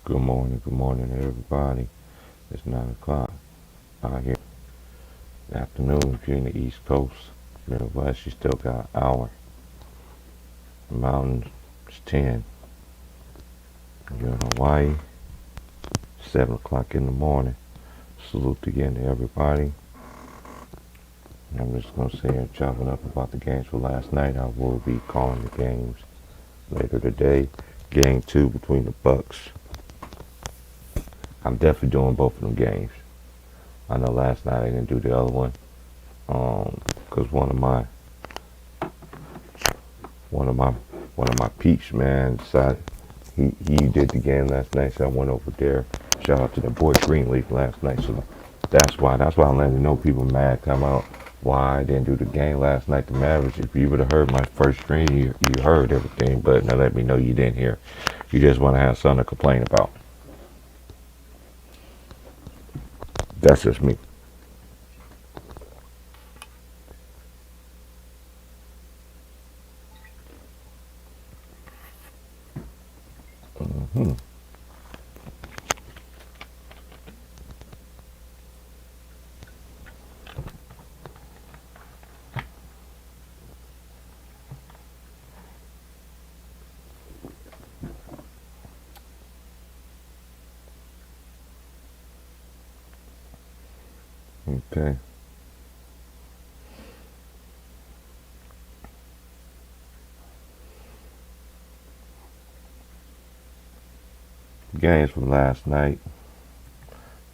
Good morning, everybody. It's 9 o'clock out here. Afternoon if you're in the East Coast. Midwest, you still got an hour. Mountains, it's 10. You're in Hawaii, 7 o'clock in the morning. Salute again to everybody. I'm just going to sit here chopping up about the games for last night. I will be calling the games later today. Game 2 between the Bucks. I'm definitely doing both of them games. I know last night I didn't do the other one. Because one of my peeps, man, decided he did the game last night, so I went over there. Shout out to the boy Greenleaf last night. So that's why I'm letting you know people mad come out why I didn't do the game last night. The Mavericks. If you would have heard my first stream, you heard everything, but now let me know you didn't hear. You just want to have something to complain about. That's just me. Hmm. Okay. Games from last night.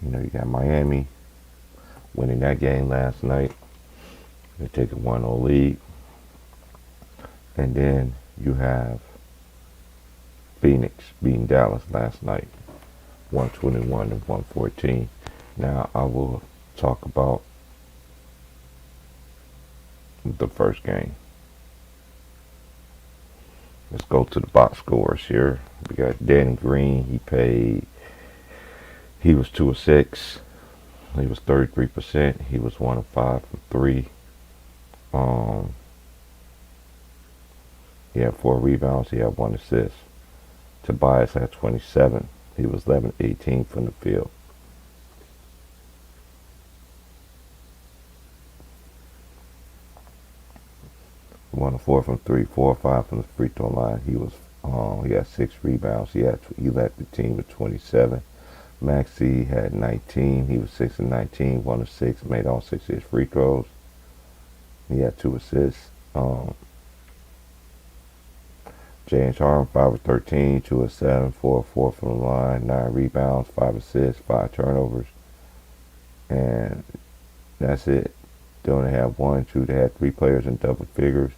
You got Miami winning that game last night. They take a 1-0 lead. And then you have Phoenix beating Dallas last night, 121 to 114. Now I will talk about the first game. Let's go to the box scores here. We got Danny Green. He was 2 of 6. He was 33%. He was 1 of 5 from 3. He had 4 rebounds. He had 1 assist. Tobias had 27. He was 11-18 from the field. 1 of 4 from 3, 4 or 5 from the free throw line. He had 6 rebounds. He led the team with 27. Maxey had 19. He was 6 of 19, 1 of 6. Made all 6 of his free throws. He had 2 assists. James Harden, 5 of 13, 2 of 7, 4 of 4 from the line, 9 rebounds, 5 assists, 5 turnovers. And that's it. They only had 1, 2. They had 3 players in double figures.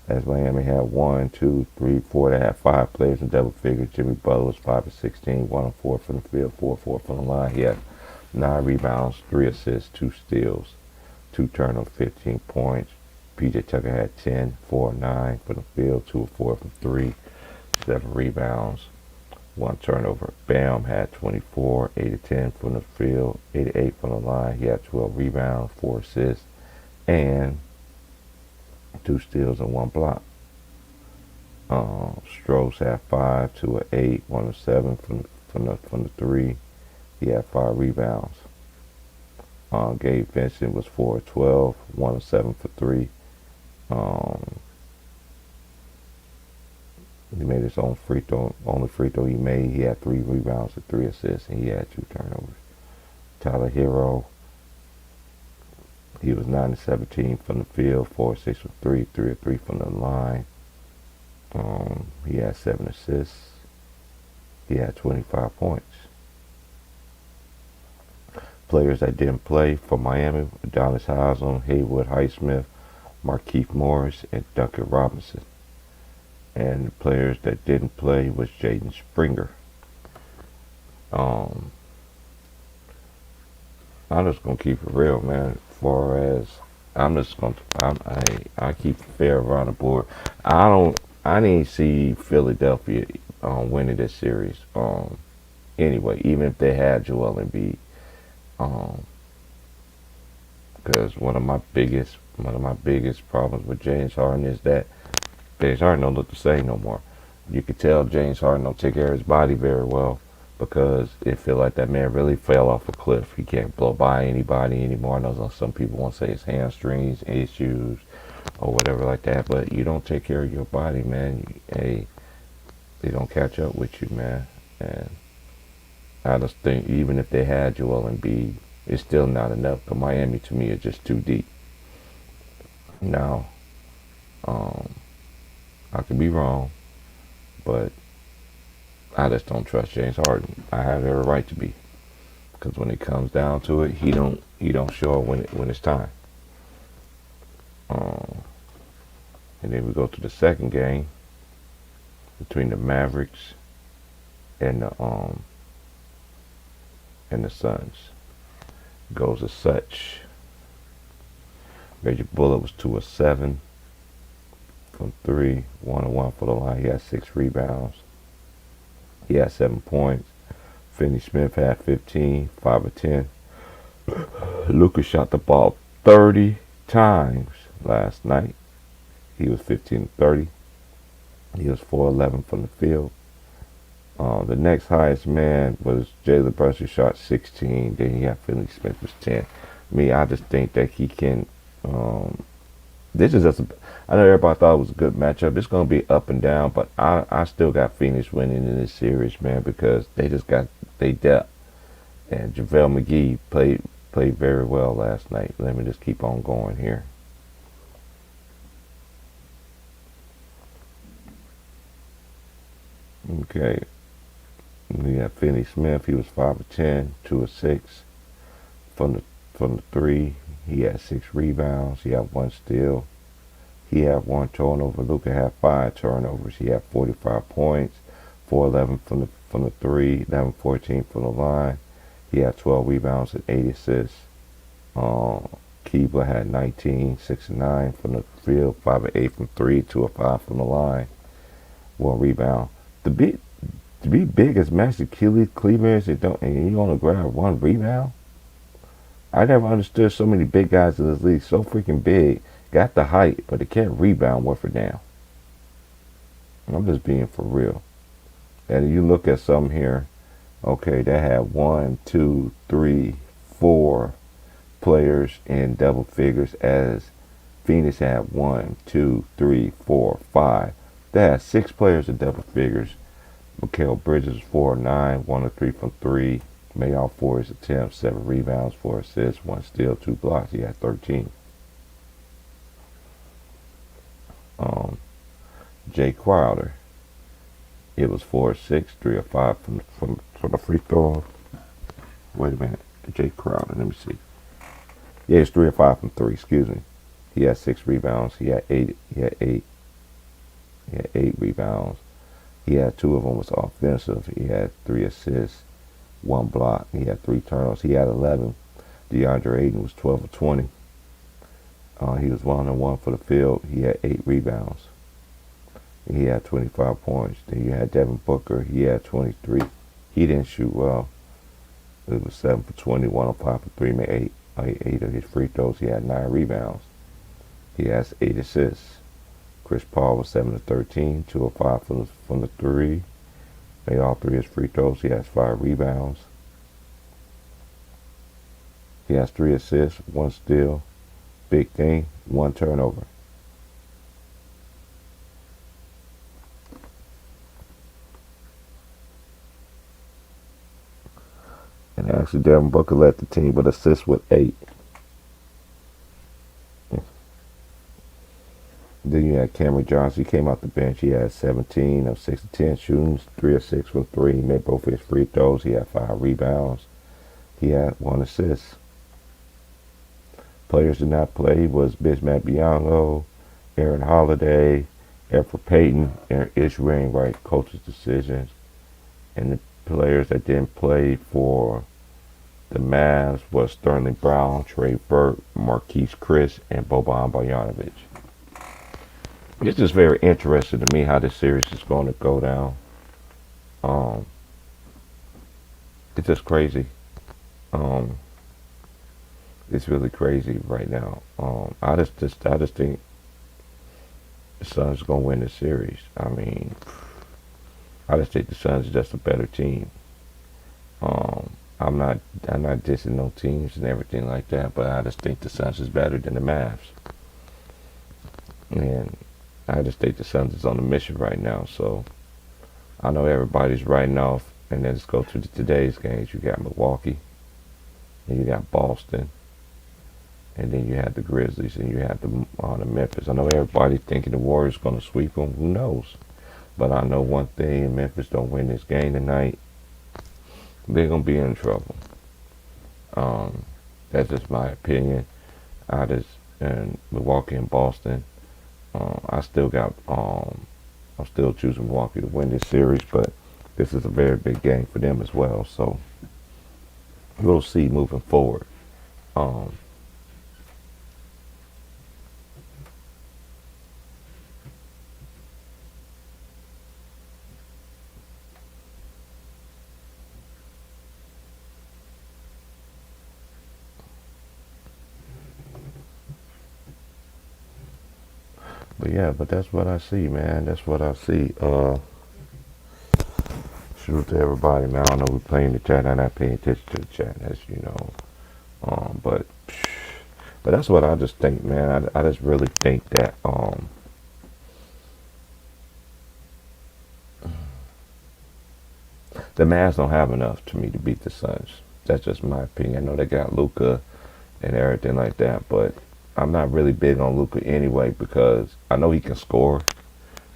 As Miami had 1, 2, 3, 4. They had 5 players in double figures. Jimmy Butler was 5 of 16, 1 of 4 from the field, 4 of 4 from the line. He had 9 rebounds, 3 assists, 2 steals, 2 turnovers, 15 points. PJ Tucker had 10, 4 of 9 from the field, 2 of 4 from 3, 7 rebounds, 1 turnover. Bam had 24, 8 of 10 from the field, 8 of 8 from the line. He had 12 rebounds, 4 assists, and 2 steals and 1 block. Strokes had 5, 2 of 8, 1 of 7 from the 3. He had 5 rebounds. Gabe Vincent was 4 of 12, 1 of 7 for 3. He made his own free throw. Only free throw he made. He had 3 rebounds and 3 assists, and he had 2 turnovers. Tyler Hero, he was 9 of 17 from the field, 4 of 6 from 3, 3 of 3 from the line. He had 7 assists. He had 25 points. Players that didn't play for Miami: Adonis Haslam, Haywood Highsmith, Markieff Morris, and Duncan Robinson. And the players that didn't play was Jaden Springer. I'm just gonna keep it real, man. As far as I keep it fair around the board. I didn't see Philadelphia winning this series. Anyway, even if they had Joel Embiid, because one of my biggest problems with James Harden is that James Harden don't look the same no more. You could tell James Harden don't take care of his body very well. because it feel like that man really fell off a cliff. He can't blow by anybody anymore. I know some people want to say it's hamstrings issues or whatever like that, but you don't take care of your body, man. Hey, they don't catch up with you, man. And I just think even if they had Joel Embiid, it's still not enough. But Miami to me is just too deep. Now, um, I could be wrong, but I just don't trust James Harden. I have every right to be, because when it comes down to it, he don't show up when it's time. Um, and then we go to the second game between the Mavericks and the Suns. It goes as such. Reggie Bullock was 2 of 7 from 3, 1 of 1 for the line. He had 6 rebounds. He had 7 points. Finney Smith had 15, 5 of 10. Luka shot the ball 30 times last night. He was 15 of 30. He was 4 of 11 from the field. The next highest man was Jalen Brunson, shot 16. Then he had Finney Smith was 10. I just think that he can. This is just. I know everybody thought it was a good matchup. It's going to be up and down, but I still got Phoenix winning in this series, man, because they just got they depth. And JaVale McGee played very well last night. Let me just keep on going here. Okay. We got Finney Smith. He was 5 of 10, 2 of 6 from the 3. He had 6 rebounds. He had 1 steal. He had 1 turnover. Luka had 5 turnovers. He had 45 points, 4-11 from the 3, 11-14 from the line. He had 12 rebounds and 8 assists. Keebler had 19, 6 and 9 from the field, 5 of 8 from 3, 2 of 5 from the line, 1 rebound. To be big as Max Kleber is, and you only grab 1 rebound. I never understood so many big guys in this league, so freaking big, got the height, but they can't rebound worth a damn. I'm just being for real. And you look at some here, okay, they had 1, 2, 3, 4 players in double figures, as Phoenix had 1, 2, 3, 4, 5. They had 6 players in double figures. Mikal Bridges 4 of 9, 1 of 3 from 3. Made all 4 his attempts, 7 rebounds, 4 assists, 1 steal, 2 blocks. He had 13. Jay Crowder, it was 4 of 6, 3 of 5 from the free throw. Wait a minute, Jay Crowder. Let me see. Yeah, it's 3 of 5 from 3. Excuse me. He had 6 rebounds. He had 8. He had 8 rebounds. He had 2 of them was offensive. He had 3 assists, 1 block. He had 3 turnovers. He had 11. DeAndre Ayton was 12 of 20. He was 1 of 1 for the field. He had 8 rebounds. He had 25 points. Then you had Devin Booker. He had 23. He didn't shoot well. It was 7 for 20, 1 of 5 for 3, made 8 of his free throws. He had 9 rebounds. He has 8 assists. Chris Paul was 7 of 13, 2 of 5 from the 3. Made all 3 of his free throws. He has 5 rebounds. He has 3 assists, 1 steal. Big thing, 1 turnover. And actually, Devin Booker led the team with assists with 8. Then you had Cameron Johnson. He came off the bench. He had 17 of 6 of 10 shooting, 3 of 6 from 3. He made both of his free throws. He had 5 rebounds. He had 1 assist. Players did not play was Bismack Biyombo, Aaron Holiday, Elfrid Payton, and Ish Wainwright, coach's decisions. And the players that didn't play for the Mavs was Sterling Brown, Trey Burke, Marquise Chris, and Boban Bogdanovic. It's just very interesting to me how this series is going to go down. It's just crazy. It's really crazy right now. I just think the Suns are gonna win the series. I mean, I just think the Suns are just a better team. Um, I'm not dissing no teams and everything like that, but I just think the Suns is better than the Mavs, and I just think the Suns is on a mission right now. So I know everybody's writing off, and then let's go to today's games. You got Milwaukee, and you got Boston, and then you had the Grizzlies, and you had the Memphis. I know everybody's thinking the Warriors going to sweep them. Who knows? But I know one thing: if Memphis don't win this game tonight, they're gonna be in trouble. Um, that's just my opinion. I just and Milwaukee and Boston. I still got. I'm still choosing Milwaukee to win this series, but this is a very big game for them as well. So we'll see moving forward. Um, but yeah, but that's what I see, man. That's what I see. Shoot to everybody, man. I don't know we're playing the chat. I'm not paying attention to the chat, as you know. But that's what I just think, man. I just really think that the Mavs don't have enough to me to beat the Suns. That's just my opinion. I know they got Luka and everything like that, but I'm not really big on Luka anyway because I know he can score.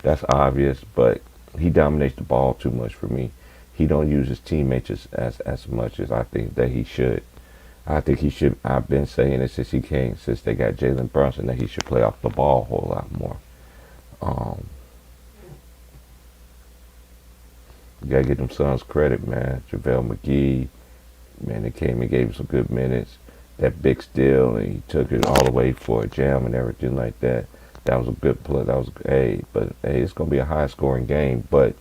That's obvious, but he dominates the ball too much for me. He don't use his teammates as much as I think that he should. I think he should. I've been saying it since they got Jalen Brunson that he should play off the ball a whole lot more. Um, you gotta give them Suns credit, man. JaVale McGee, man, they came and gave him some good minutes. That big steal, and he took it all the way for a jam and everything like that. That was a good play. That was but it's gonna be a high scoring game. But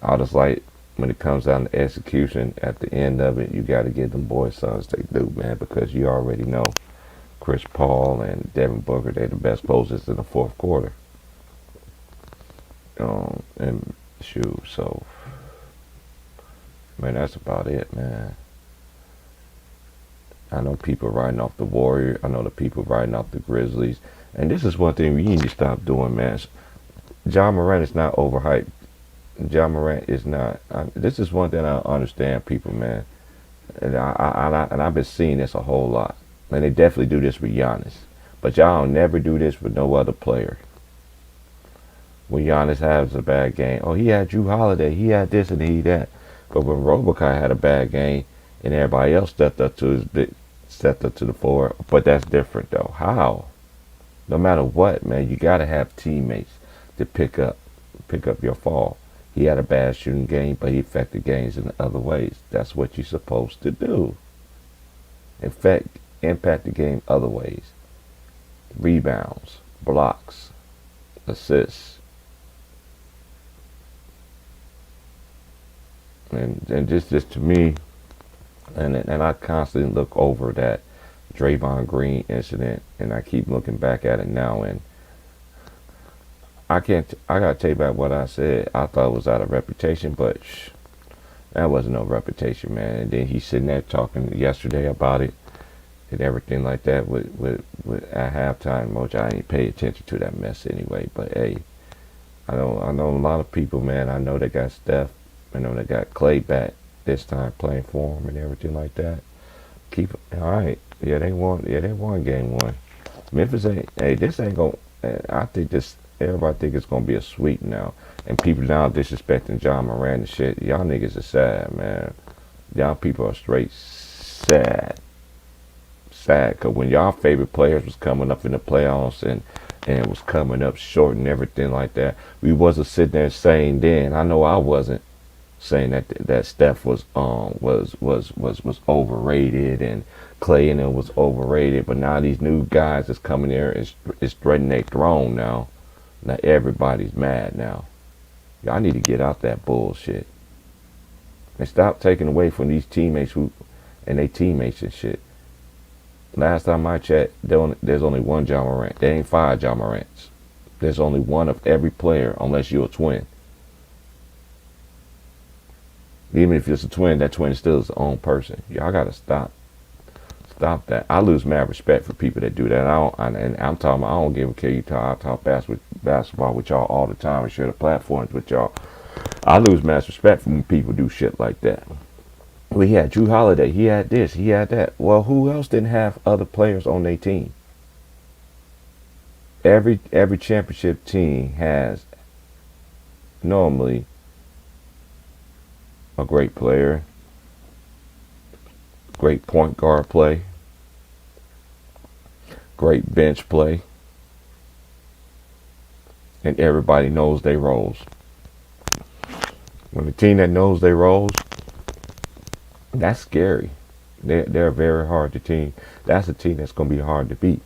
I just like when it comes down to execution at the end of it, you got to give them boys Suns they do, man, because you already know Chris Paul and Devin Booker, they're the best closers in the fourth quarter. And shoot, so man, that's about it, man. I know people writing off the Warriors. I know the people writing off the Grizzlies. And this is one thing we need to stop doing, man. Ja Morant is not overhyped. Ja Morant is not. This is one thing I don't understand, people, man. And I've been seeing this a whole lot. And they definitely do this with Giannis. But y'all never do this with no other player. When Giannis has a bad game, oh, he had Drew Holiday, he had this and he that. But when Robocop had a bad game, and everybody else stepped up to the floor. But that's different though. How? No matter what, man, you gotta have teammates to pick up your fall. He had a bad shooting game, but he affected games in other ways. That's what you're supposed to do. Impact the game other ways. Rebounds, blocks, assists. And just to me, and I constantly look over that Draymond Green incident, and I keep looking back at it now, and I can't. I gotta take back what I said. I thought it was out of reputation, but that wasn't no reputation, man. And then he's sitting there talking yesterday about it and everything like that with at halftime, which I ain't pay attention to that mess anyway. But hey, I know a lot of people, man. I know they got Steph. I know they got Clay back this time playing for him and everything like that. Keep all right. Yeah, they won. Yeah, they won game one. Memphis ain't. Hey, this ain't gonna. I think this. Everybody think it's gonna be a sweep now, and people now disrespecting John Moran and shit. Y'all niggas are sad, man. Y'all people are straight sad. Cause when y'all favorite players was coming up in the playoffs and it was coming up short and everything like that, we wasn't sitting there saying then. I know I wasn't saying that Steph was overrated and Clay and it was overrated. But now these new guys that's coming there is threatening their throne now. Now everybody's mad now. Y'all need to get out that bullshit and stop taking away from these teammates and they teammates and shit. Last time I checked, there's only one Ja Morant. There ain't five Ja Morants. There's only one of every player unless you're a twin. Even if it's a twin, that twin is still his own person. Y'all gotta stop that. I lose mad respect for people that do that. And I'm talking. I don't give a care. I talk basketball with y'all all the time and share the platforms with y'all. I lose mad respect for when people do shit like that. We had Drew Holiday. He had this. He had that. Well, who else didn't have other players on their team? Every championship team has normally a great player, great point guard play, great bench play, and everybody knows their roles. When the team that knows their roles, that's scary. They're very hard to team. That's a team that's gonna be hard to beat.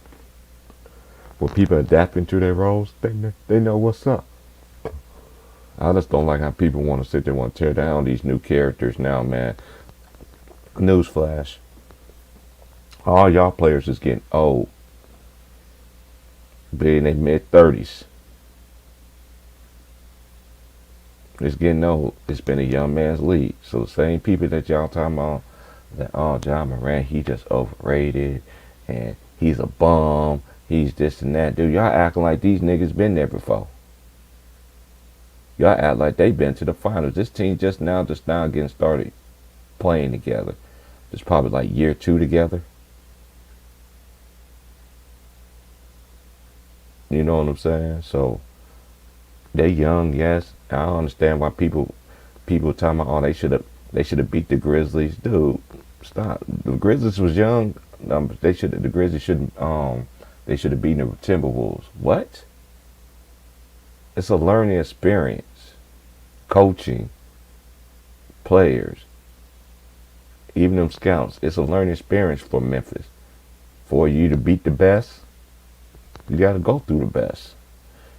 When people adapt into their roles, they know what's up. I just don't like how people want to sit there and want to tear down these new characters now, man. Newsflash. All y'all players is getting old. Being in their mid-30s. It's getting old. It's been a young man's league. So the same people that y'all talking about, that, oh, John Morant, he just overrated, and he's a bum, he's this and that. Dude, y'all acting like these niggas been there before. Y'all act like they been to the finals. This team just now getting started playing together. It's probably like year 2 together. You know what I'm saying? So they young, yes. I don't understand why people talking about, oh, they should have beat the Grizzlies. Dude, stop. The Grizzlies was young. They should have beaten the Timberwolves. What? It's a learning experience. Coaching, players, even them scouts. It's a learning experience for Memphis. For you to beat the best, you got to go through the best.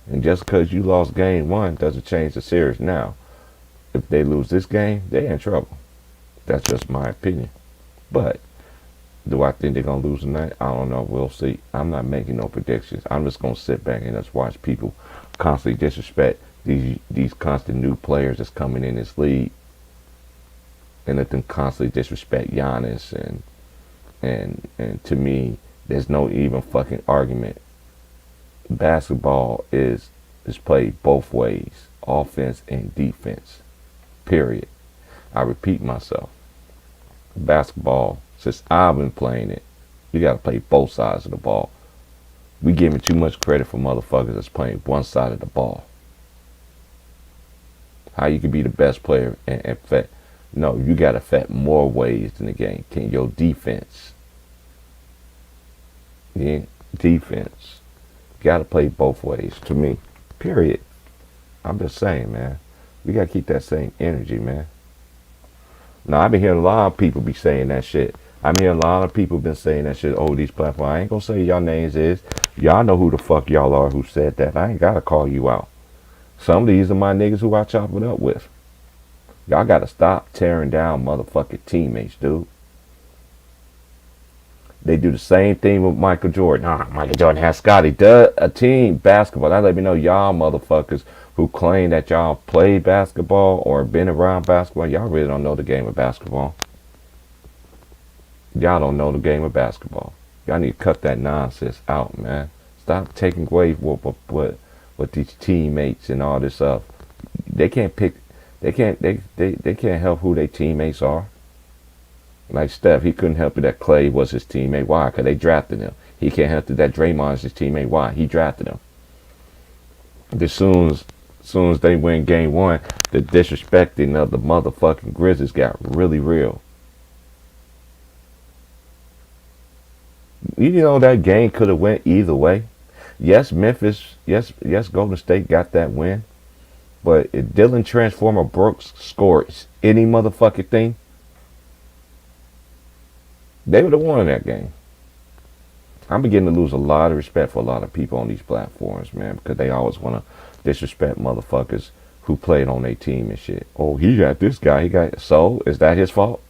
And just because you lost game 1 doesn't change the series now. If they lose this game, they're in trouble. That's just my opinion. But do I think they're going to lose tonight? I don't know. We'll see. I'm not making no predictions. I'm just going to sit back and just watch people constantly disrespect these constant new players that's coming in this league, and let them constantly disrespect Giannis, and to me, there's no even fucking argument. Basketball is played both ways, offense and defense. Period. I repeat myself. Basketball, since I've been playing it, you got to play both sides of the ball. We giving too much credit for motherfuckers that's playing one side of the ball. How you can be the best player and affect? No, you got to affect more ways in the game. Can your defense? Yeah, defense. Got to play both ways. To me, period. I'm just saying, man. We got to keep that same energy, man. Now, I've been hearing a lot of people be saying that shit. I've been hearing a lot of people been saying that shit. Oh, these platforms. I ain't gonna say y'all names is. Y'all know who the fuck y'all are who said that. I ain't gotta call you out. Some of these are my niggas who I chop it up with. Y'all gotta stop tearing down motherfucking teammates, dude. They do the same thing with Michael Jordan. Michael Jordan has Scottie. A team basketball. That let me know y'all motherfuckers who claim that y'all play basketball or been around basketball. Y'all really don't know the game of basketball. Y'all don't know the game of basketball. Y'all need to cut that nonsense out, man. Stop taking away what these teammates and all this stuff. They can't pick. They can't help who their teammates are. Like Steph, he couldn't help it that Clay was his teammate. Why? Because they drafted him. He can't help it that Draymond is his teammate. Why? He drafted him. As soon as they win game 1, the disrespecting of the motherfucking Grizzlies got really real. You know that game could have went either way. Yes, Memphis, yes, Golden State got that win. But if Dylan Transformer Brooks scores any motherfucking thing, they would have won that game. I'm beginning to lose a lot of respect for a lot of people on these platforms, man, because they always want to disrespect motherfuckers who played on their team and shit. Oh, he got this guy. So, is that his fault?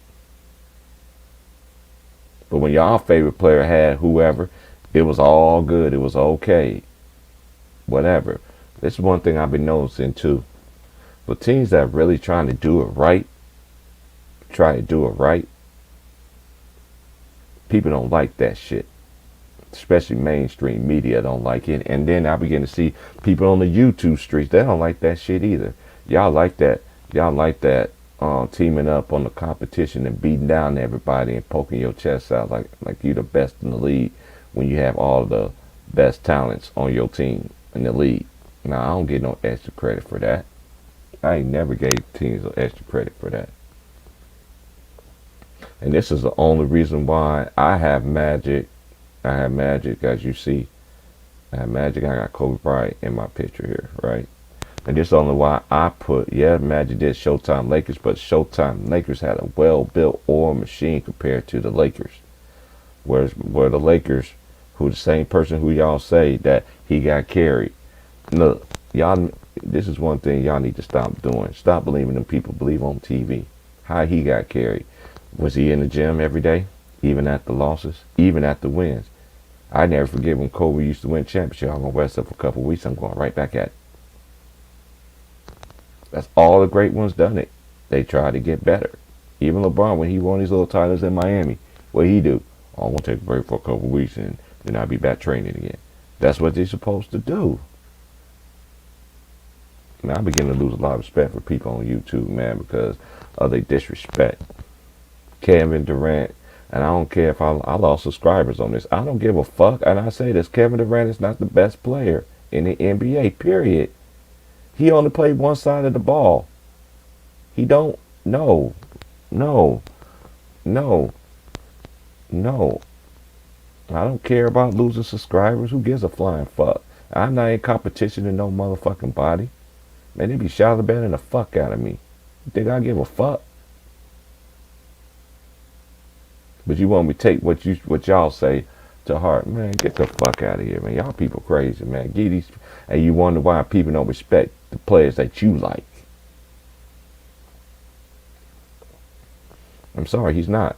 But when y'all favorite player had whoever, it was all good. It was okay. Whatever. This is one thing I've been noticing too. For teams that are really trying to do it right, try to do it right, people don't like that shit. Especially mainstream media don't like it. And then I begin to see people on the YouTube streets, they don't like that shit either. Y'all like that. Y'all like that teaming up on the competition and beating down everybody and poking your chest out like you the best in the league when you have all the best talents on your team in the league. Now, I don't get no extra credit for that. I ain't never gave teams no extra credit for that. And this is the only reason why I have Magic. I have Magic, as you see. I have Magic. I got Kobe Bryant in my picture here, right? And this is only why I put, Magic did Showtime Lakers, but Showtime Lakers had a well-built oil machine compared to the Lakers. Where the Lakers, who the same person who y'all say that he got carried. Look, y'all, this is one thing y'all need to stop doing. Stop believing them people believe on TV. How he got carried. Was he in the gym every day? Even at the losses? Even at the wins? I never forget when Kobe used to win championship. I'm going to rest up for a couple of weeks. I'm going right back at it. That's all the great ones done it. They try to get better. Even LeBron, when he won these little titles in Miami, what he do? Oh, I'm going to take a break for a couple of weeks and then I'll be back training again. That's what they're supposed to do. Now, I begin to lose a lot of respect for people on YouTube, man, because of their disrespect. Kevin Durant, and I don't care if I lost subscribers on this. I don't give a fuck, and I say this, Kevin Durant is not the best player in the NBA, period. He only played one side of the ball. He don't, no. I don't care about losing subscribers. Who gives a flying fuck? I'm not in competition to no motherfucking body. Man, they be shouting the fuck out of me. You think I give a fuck? But you want me to take what y'all say to heart. Man, get the fuck out of here, man. Y'all people crazy, man. Get these, and you wonder why people don't respect the players that you like. I'm sorry, he's not.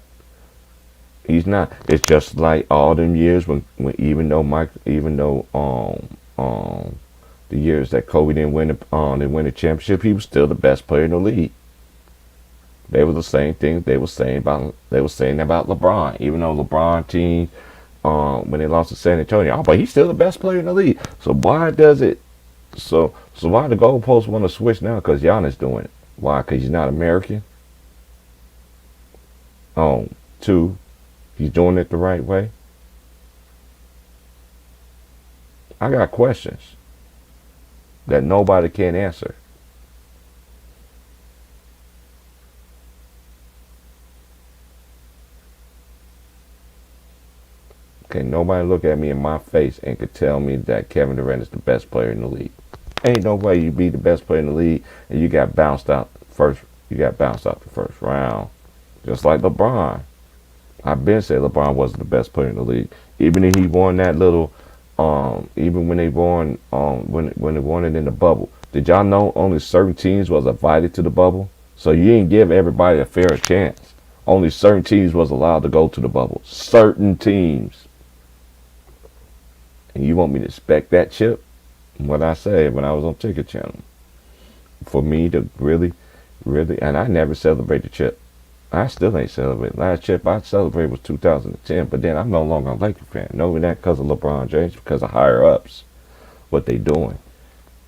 He's not. It's just like all them years when even though the years that Kobe didn't win the championship, he was still the best player in the league. They were the same things they were saying about LeBron. Even though LeBron team, when they lost to San Antonio, but he's still the best player in the league. So why does it? So why the goalposts want to switch now? Because Giannis doing it. Why? Because he's not American. Two, he's doing it the right way. I got questions that nobody can answer. Okay, nobody look at me in my face and could tell me that Kevin Durant is the best player in the league. Ain't no way you be the best player in the league and you got bounced out first. You got bounced out the first round, just like LeBron. I've been saying LeBron wasn't the best player in the league, even if he won that little. Even when they won, when they won it in the bubble. Did y'all know only certain teams was invited to the bubble? So you didn't give everybody a fair chance. Only certain teams was allowed to go to the bubble. Certain teams. And you want me to expect that, Chip? What I said when I was on Ticket Channel. For me to really, and I never celebrate the chip. I still ain't celebrating. Last chip I celebrated was 2010, but then I'm no longer a Laker fan. No, that because of LeBron James, because of higher ups, what they doing.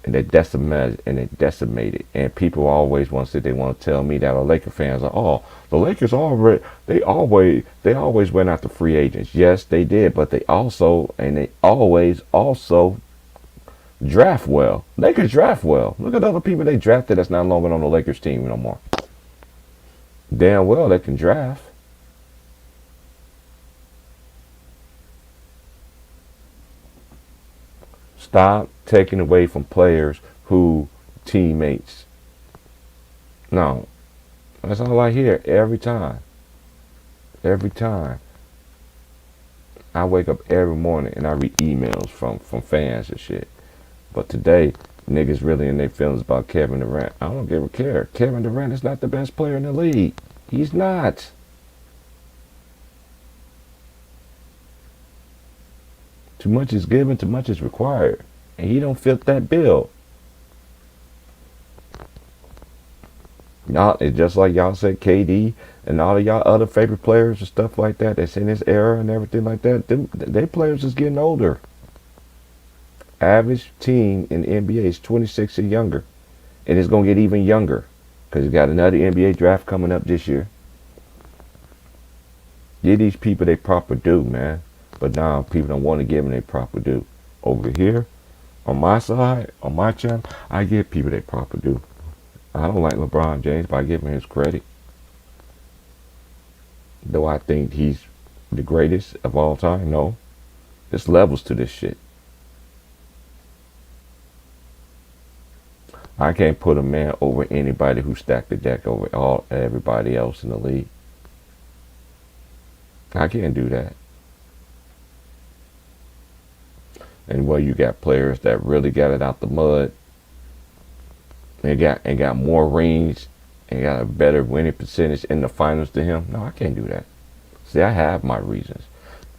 And they decimated. And people always want to say they want to tell me that our Laker fans are, oh, the Lakers they always went after free agents. Yes, they did, but they always also draft well. Lakers draft well. Look at other people they drafted that's not longer on the Lakers team no more. Damn well they can draft. Stop taking away from players who teammates. No. That's all I hear every time. Every time. I wake up every morning and I read emails from fans and shit. But today, niggas really in their feelings about Kevin Durant. I don't give a care. Kevin Durant is not the best player in the league. He's not. Too much is given, too much is required. And he don't fit that bill. Y'all, it's just like y'all said, KD and all of y'all other favorite players and stuff like that that's in this era and everything like that. They players is getting older. Average team in the NBA is 26 and younger, and it's gonna get even younger because you got another NBA draft coming up this year. Give these people their proper due, man. But now people don't want to give them their proper due. Over here, on my side, on my channel, I give people their proper due. I don't like LeBron James, but I give him his credit. Though I think he's the greatest of all time, no. There's levels to this shit. I can't put a man over anybody who stacked the deck over everybody else in the league. I can't do that. And where you got players that really got it out the mud and got more rings and got a better winning percentage in the finals than him. No, I can't do that. See, I have my reasons.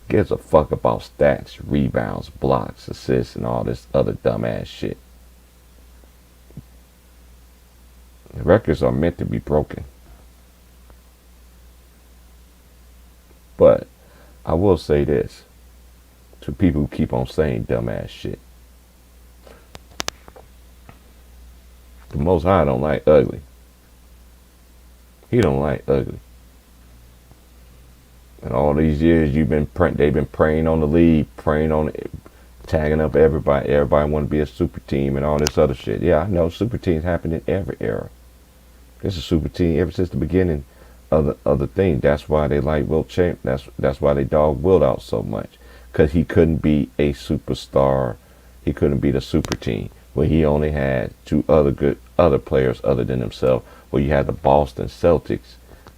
Gives a fuck about stats, rebounds, blocks, assists, and all this other dumbass shit. The records are meant to be broken. But I will say this to people who keep on saying dumbass shit. The Most High don't like ugly. He don't like ugly. And all these years they've been preying on the league, preying on it, tagging up everybody. Everybody want to be a super team and all this other shit. Yeah, I know super teams happen in every era. It's a super team ever since the beginning of the thing. That's why they like Wilt Chamberlain. That's why they dog Wilt out so much, because he couldn't be a superstar. He couldn't be the super team when he only had two other players other than himself. Well, you had the Boston Celtics,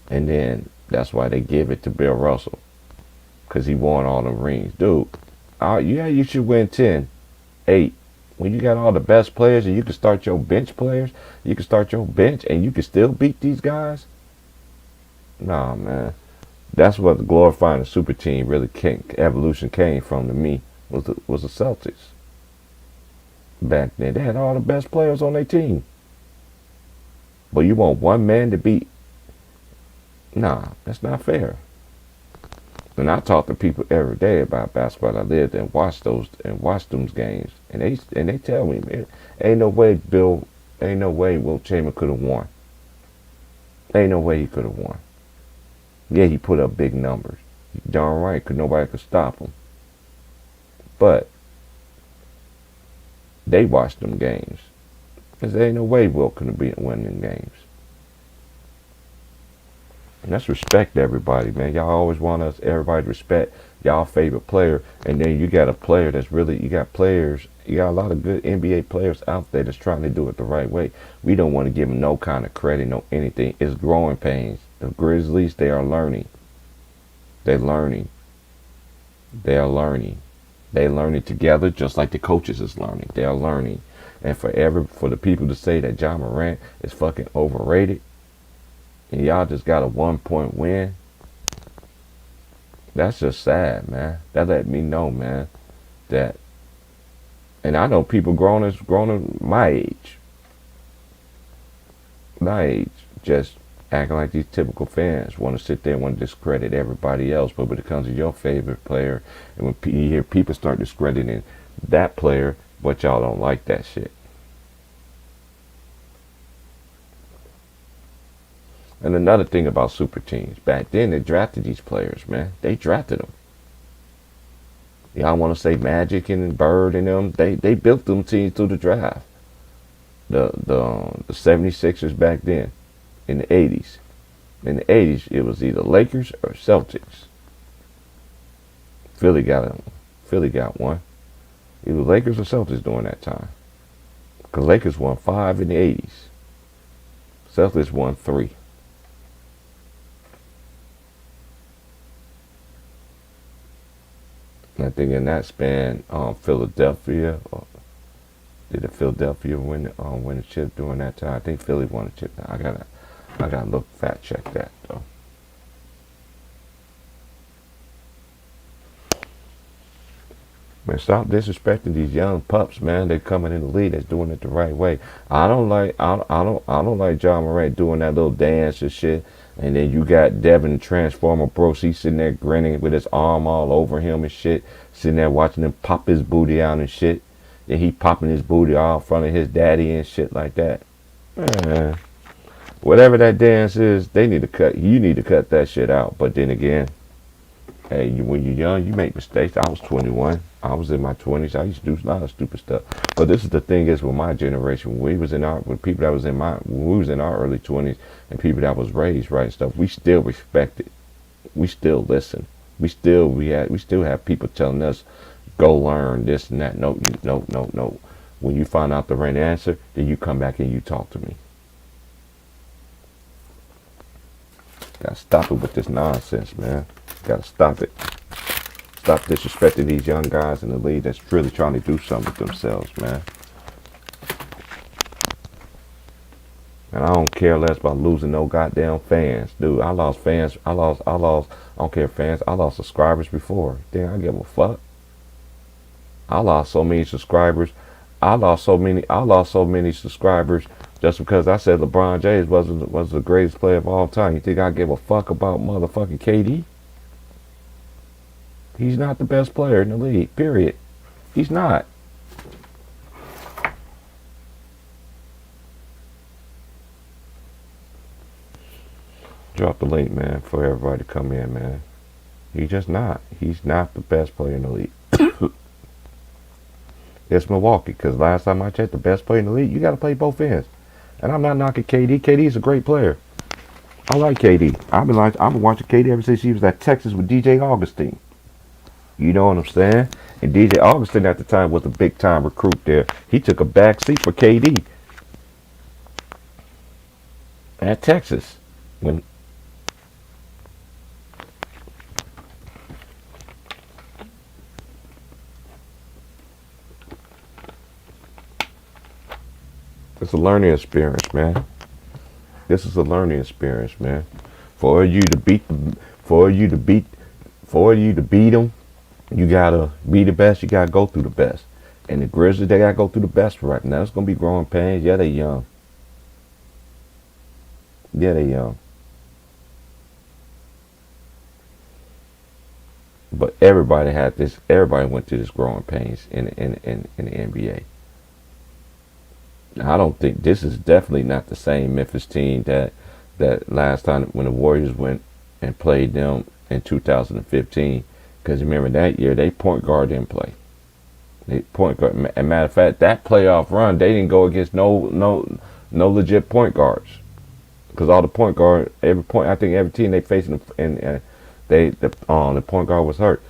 and then that's why they give it to Bill Russell, because he won all the rings. Dude, yeah, you should win 10, 8. When you got all the best players and you can start your bench players, you can start your bench and you can still beat these guys. Nah, man. That's what the glorifying the super team really evolution came from to me, was the Celtics. Back then, they had all the best players on their team. But you want one man to beat? Nah, that's not fair. And I talk to people every day about basketball. I lived and watched those games, and they tell me, man, ain't no way Wilt Chamberlain could have won. Ain't no way he could have won. Yeah, he put up big numbers. You're darn right, because nobody could stop him. But they watched them games, because there ain't no way Wilt could have been winning games. And let's respect everybody, man. Y'all always want everybody to respect y'all favorite player. And then you got a player that's really, you got a lot of good NBA players out there that's trying to do it the right way. We don't want to give them no kind of credit, no anything. It's growing pains. The Grizzlies, they are learning. They're learning. They are learning. They're learning together just like the coaches is learning. They are learning. And for the people to say that Ja Morant is fucking overrated, and y'all just got a 1-point win, that's just sad, man. That let me know, man, that, and I know people grown my age, just acting like these typical fans, want to sit there and want to discredit everybody else. But when it comes to your favorite player, and when you hear people start discrediting that player, but y'all don't like that shit. And another thing about super teams, back then they drafted these players, man. They drafted them. Y'all want to say Magic and Bird and them? They built them teams through the draft. The 76ers back then, in the 80s. In the 80s, it was either Lakers or Celtics. Philly got one. Either Lakers or Celtics during that time. Because Lakers won 5 in the 80s. Celtics won 3. I think in that span, Philadelphia, did the Philadelphia win the chip during that time? I think Philly won the chip. I gotta look fact check that though. Man, stop disrespecting these young pups, man. They coming in the league that's doing it the right way. I don't like John Morant doing that little dance and shit. And then you got Devin the Transformer Bros. He's sitting there grinning with his arm all over him and shit. Sitting there watching him pop his booty out and shit. Then he popping his booty all in front of his daddy and shit like that. Man, whatever that dance is, they need to cut. You need to cut that shit out. But then again, hey, when you're young, you make mistakes. I was 21. I was in my 20s. I used to do a lot of stupid stuff. But this is the thing is with my generation, when we was in our, with people that was in my, when we was in our early 20s and people that was raised right and stuff, we still respected. We still listen. We still have people telling us, go learn this and that. No, no. When you find out the right answer, then you come back and you talk to me. Gotta stop it with this nonsense, man. Gotta stop it. Stop disrespecting these young guys in the league that's really trying to do something with themselves, man. And I don't care less about losing no goddamn fans. Dude, I lost fans. I don't care fans. I lost subscribers before. Damn, I give a fuck. I lost so many subscribers. I lost so many subscribers just because I said LeBron James was the greatest player of all time. You think I give a fuck about motherfucking KD? He's not the best player in the league, period. He's not. Drop the link, man, for everybody to come in, man. He's just not. He's not the best player in the league. It's Milwaukee, because last time I checked, the best player in the league, you got to play both ends. And I'm not knocking KD. KD's a great player. I like KD. I've been watching KD ever since he was at Texas with DJ Augustine. You know what I'm saying? And DJ Augustine at the time was a big time recruit there. He took a back seat for KD at Texas. When it's a learning experience, man. This is a learning experience, man. For you to beat them, you gotta be the best. You gotta go through the best. And the Grizzlies, they gotta go through the best right now. It's gonna be growing pains. Yeah, they young. Yeah, they young. But everybody had this. Everybody went through this growing pains in the NBA. I don't think this is definitely not the same Memphis team that last time when the Warriors went and played them in 2015. Because remember that year, they point guard didn't play. They point guard. And matter of fact, that playoff run, they didn't go against no legit point guards. Because all the point guard, I think every team they faced, and the point guard was hurt.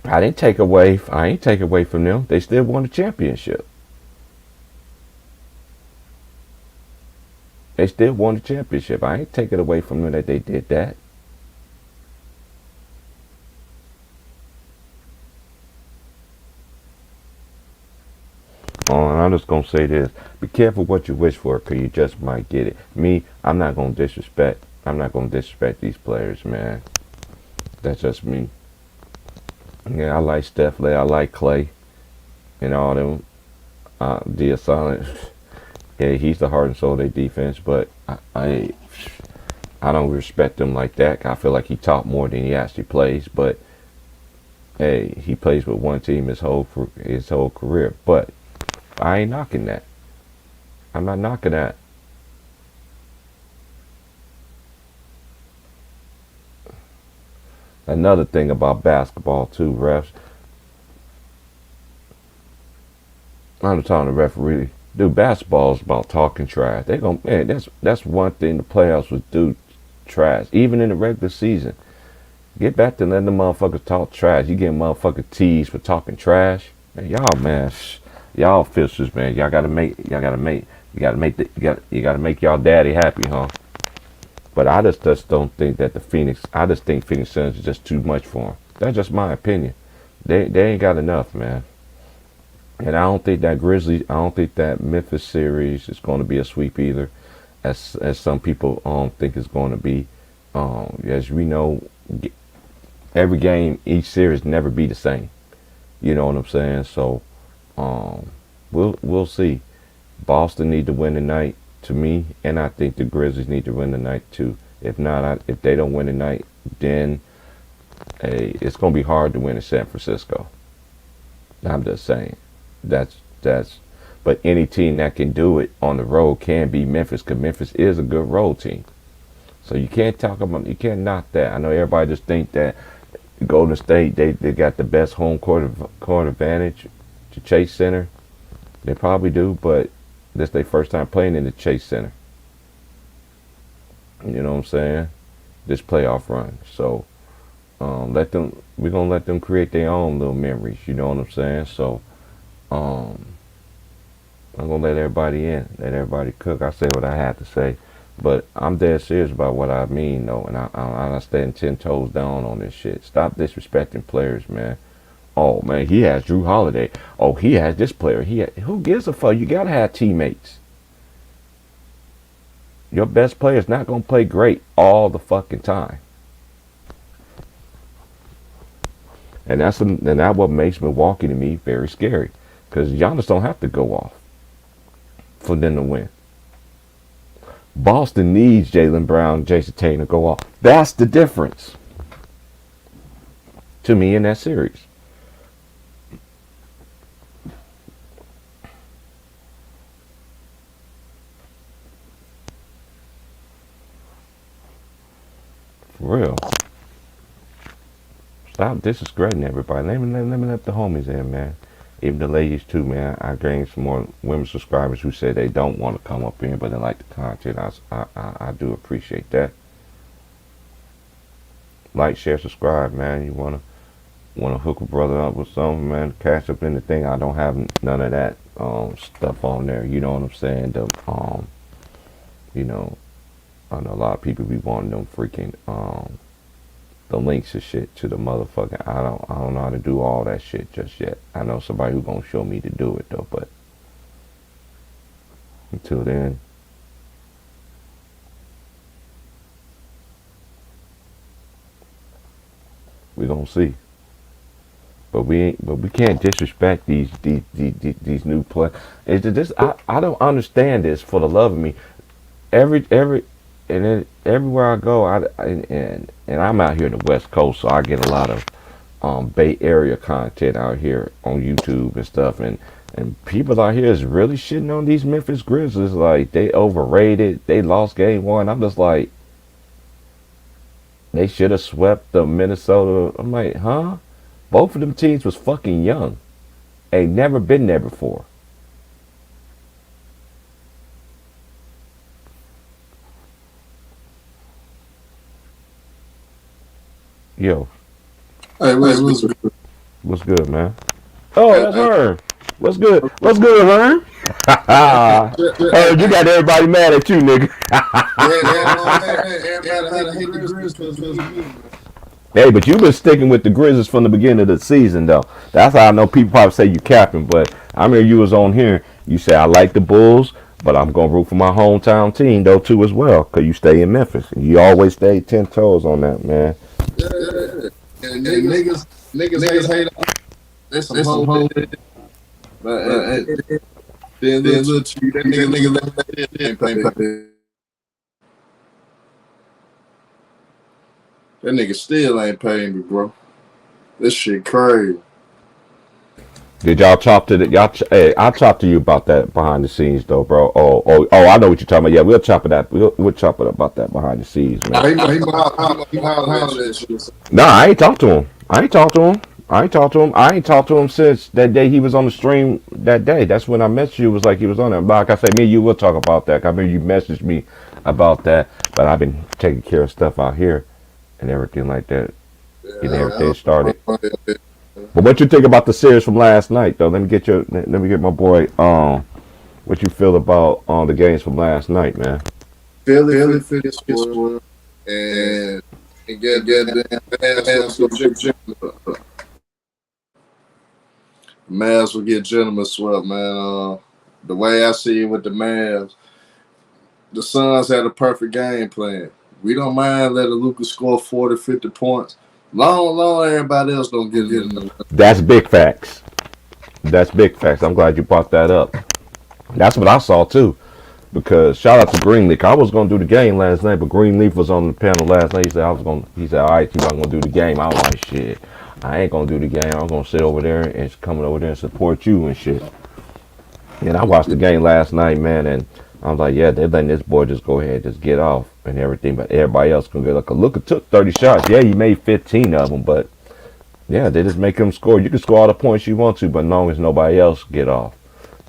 I ain't take away from them. They still won the championship. They still won the championship. I ain't take it away from them that they did that. And I'm just gonna say this: be careful what you wish for, cause you just might get it. Me, I'm not gonna disrespect. I'm not gonna disrespect these players, man. That's just me. Yeah, I like Steph, I like Clay, and all them. Silent. Yeah, he's the heart and soul of their defense, but I don't respect him like that. I feel like he taught more than he actually plays. But hey, he plays with one team his whole career. But I ain't knocking that. I'm not knocking that. Another thing about basketball too, refs. I'm talking to referee. Dude, basketball is about talking trash. That's one thing the playoffs would do, trash. Even in the regular season. Get back to letting the motherfuckers talk trash. You get motherfucker teased for talking trash. Man, y'all, man, y'all officials, man. You gotta make y'all daddy happy, huh? But I just don't think that I just think Phoenix Suns is just too much for them. That's just my opinion. They ain't got enough, man. And I don't think that Memphis series is going to be a sweep either, as some people think it's going to be. As we know, every game, each series never be the same. You know what I'm saying? So we'll see. Boston need to win tonight to me, and I think the Grizzlies need to win tonight too. If not, if they don't win tonight, then it's gonna be hard to win in San Francisco. I'm just saying. That's. But any team that can do it on the road can be Memphis, because Memphis is a good road team. So you can't knock that. I know everybody just think that Golden State they got the best home court advantage to Chase Center. They probably do, but this their first time playing in the Chase Center. You know what I'm saying? This playoff run. So we're gonna let them create their own little memories. You know what I'm saying? So um, I'm gonna let everybody in, let everybody cook. I say what I have to say, but I'm dead serious about what I mean, though, and I stand 10 toes down on this shit. Stop disrespecting players, man. Oh man, he has Drew Holiday. Oh, he has this player. Who gives a fuck? You gotta have teammates. Your best player is not gonna play great all the fucking time, and that's what makes Milwaukee to me very scary, because Giannis don't have to go off for them to win. Boston needs Jaylen Brown, Jason Tatum to go off. That's the difference to me in that series. For real. Stop disrespecting everybody. Let me let the homies in, man. Even the ladies too, man. I gained some more women subscribers who say they don't want to come up here, but they like the content. I do appreciate that. Like, share, subscribe, man. You wanna hook a brother up with something, man? Cash up in the thing. I don't have none of that stuff on there. You know what I'm saying? You know, I know a lot of people be wanting them freaking the links and shit to the motherfucking. I don't know how to do all that shit just yet. I know somebody who gonna show me to do it though, but until then, we gonna see. But we can't disrespect these new players. It's just I don't understand this, for the love of me. Every and then everywhere I go, and I'm out here in the West Coast, so I get a lot of Bay Area content out here on YouTube and stuff, and people out here is really shitting on these Memphis Grizzlies, like they overrated, they lost game one. I'm just like, they should have swept the Minnesota. I'm like, huh? Both of them teams was fucking young, ain't never been there before. Yo, Hey, what's good, man? Oh, hey, that's her. What's good? What's good, Herm? Herm, you got everybody mad at you, nigga. everybody hate the Grizzlies because Hey, but you've been sticking with the Grizzlies from the beginning of the season, though. That's how I know people probably say you capping, but I remember you was on here. You say I like the Bulls, but I'm gonna root for my hometown team though too as well, cause you stay in Memphis. You always stay 10 toes on that, man. yeah, and niggas hate on. There's some hoes, but then look, that nigga let that shit ain't pay. That nigga still ain't paying me, bro. This shit crazy. Did y'all chop to the y'all? Hey, I'll talk to you about that behind the scenes though, bro. Oh! I know what you're talking about. Yeah, we'll chop it up. We'll chop it about that behind the scenes, man. He might that shit. Nah, I ain't talked to him. I ain't talked to him. I ain't talked to him since that day he was on the stream that day. That's when I messaged you. It was like he was on there. But like I said, me and you will talk about that. I mean, you messaged me about that. But I've been taking care of stuff out here and everything like that. Getting everything started. But what you think about the series from last night, though? Let me get my boy. What you feel about the games from last night, man? Philly finished score and get that Mavs will get gentlemen swept, man. The way I see it with the Mavs, the Suns had a perfect game plan. We don't mind letting Luka score 40, 50 points, Long everybody else don't get it. That's big facts. That's big facts. I'm glad you brought that up. That's what I saw too. Because shout out to Greenleaf. I was gonna do the game last night, but Greenleaf was on the panel last night. He said I was gonna. He said, "All right, T, I'm gonna do the game." I was like, "Shit, I ain't gonna do the game. I'm gonna sit over there and coming over there and support you and shit." And I watched the game last night, man, and I was like, "Yeah, they're letting this boy just go ahead and just get off and everything." But everybody else can get like a look. It took 30 shots. Yeah, he made 15 of them, but yeah, they just make him score. You can score all the points you want to, but as long as nobody else get off.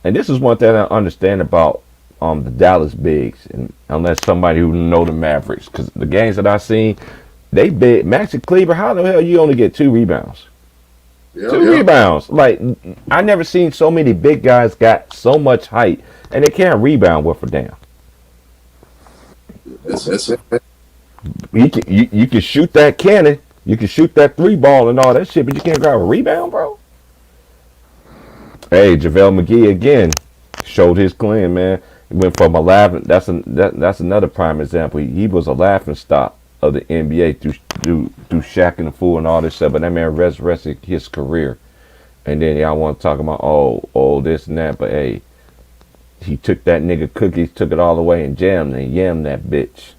And this is one thing I understand about the Dallas bigs, and unless somebody who know the Mavericks, because the games that I seen, they big. Maxi Kleber, how the hell you only get 2 rebounds? Yeah, Two rebounds. Like I never seen so many big guys got so much height, and they can't rebound worth a damn. That's it. You can shoot that cannon, you can shoot that 3 ball and all that shit, but you can't grab a rebound, bro. Hey, JaVale McGee again showed his claim, man. He went from a laughing. That's another prime example. He was a laughing stock of the NBA through Shaq and the Fool and all this stuff. But that man resurrected his career. And then y'all want to talk about oh this and that. But hey, he took that nigga Cookies, took it all away and yammed that bitch.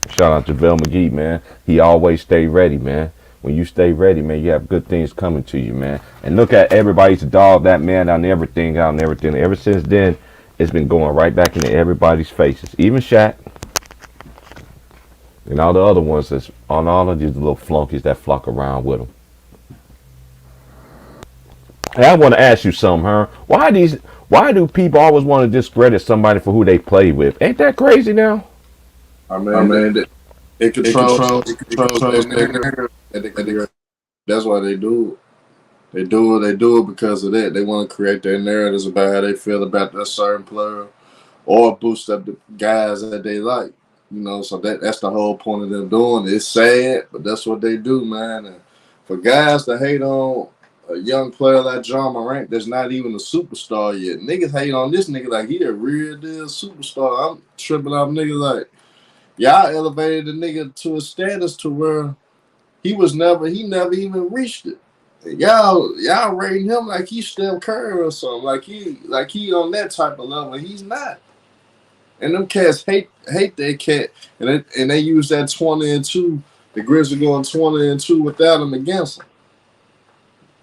Shout out to JaVale McGee, man. He always stay ready, man. When you stay ready, man, you have good things coming to you, man. And look at everybody's dog that man out and everything. Ever since then, it's been going right back into everybody's faces. Even Shaq and all the other ones that's on all of these little flunkies that flock around with them. Hey, I want to ask you something, huh? Why do people always want to discredit somebody for who they play with? Ain't that crazy now? I mean, it controls their narrative. That's why they do it. They do it because of that. They want to create their narratives about how they feel about that certain player, or boost up the guys that they like. You know, so that's the whole point of them doing it. It's sad, but that's what they do, man. And for guys to hate on a young player like John Morant that's not even a superstar yet, niggas hate on this nigga like he a real deal superstar. I'm tripping off niggas like y'all elevated the nigga to a status to where he never even reached it. Y'all rating him like he's Steph Curry or something, like he on that type of level. He's not. And them cats hate that cat, and they use that 20-2. The Grizzlies going 20-2 without him against him,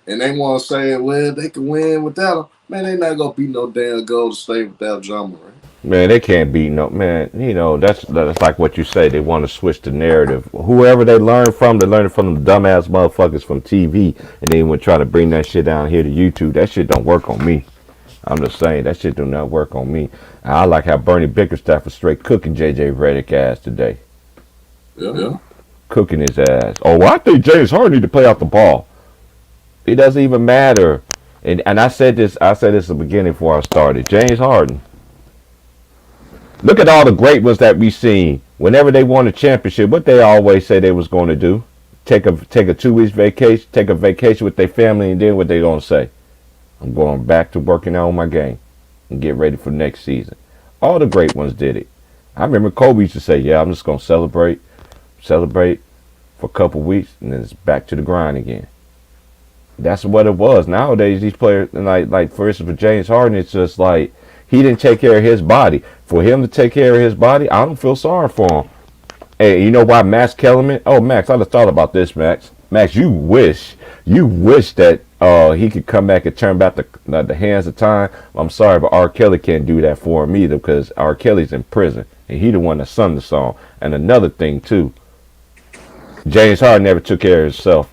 and they want to say, well, they can win without him. Man, they not gonna beat no damn Golden State without John Morant. Man, they can't beat no man. You know that's like what you say. They want to switch the narrative. Whoever they learn from them dumbass motherfuckers from TV, and they would try to bring that shit down here to YouTube. That shit don't work on me. I'm just saying that shit do not work on me. I like how Bernie Bickerstaff was straight cooking JJ Redick ass today. Yeah. Cooking his ass. Oh, well, I think James Harden need to play out the ball. It doesn't even matter. And I said this at the beginning before I started. James Harden. Look at all the great ones that we seen. Whenever they won a championship, what they always say they was going to do. Take a 2 weeks vacation, take a vacation with their family, and then what they gonna say? I'm going back to working out on my game and get ready for next season. All the great ones did it. I remember Kobe used to say, yeah, I'm just going to celebrate for a couple weeks, and then it's back to the grind again. That's what it was. Nowadays, these players, like for instance, for James Harden, it's just like he didn't take care of his body. For him to take care of his body, I don't feel sorry for him. Hey, you know why Max Kellerman? Oh, Max, I just thought about this, Max. Max, you wish that he could come back and turn back the hands of time. I'm sorry, but R. Kelly can't do that for him either because R. Kelly's in prison and he the one that sung the song. And another thing too, James Harden never took care of himself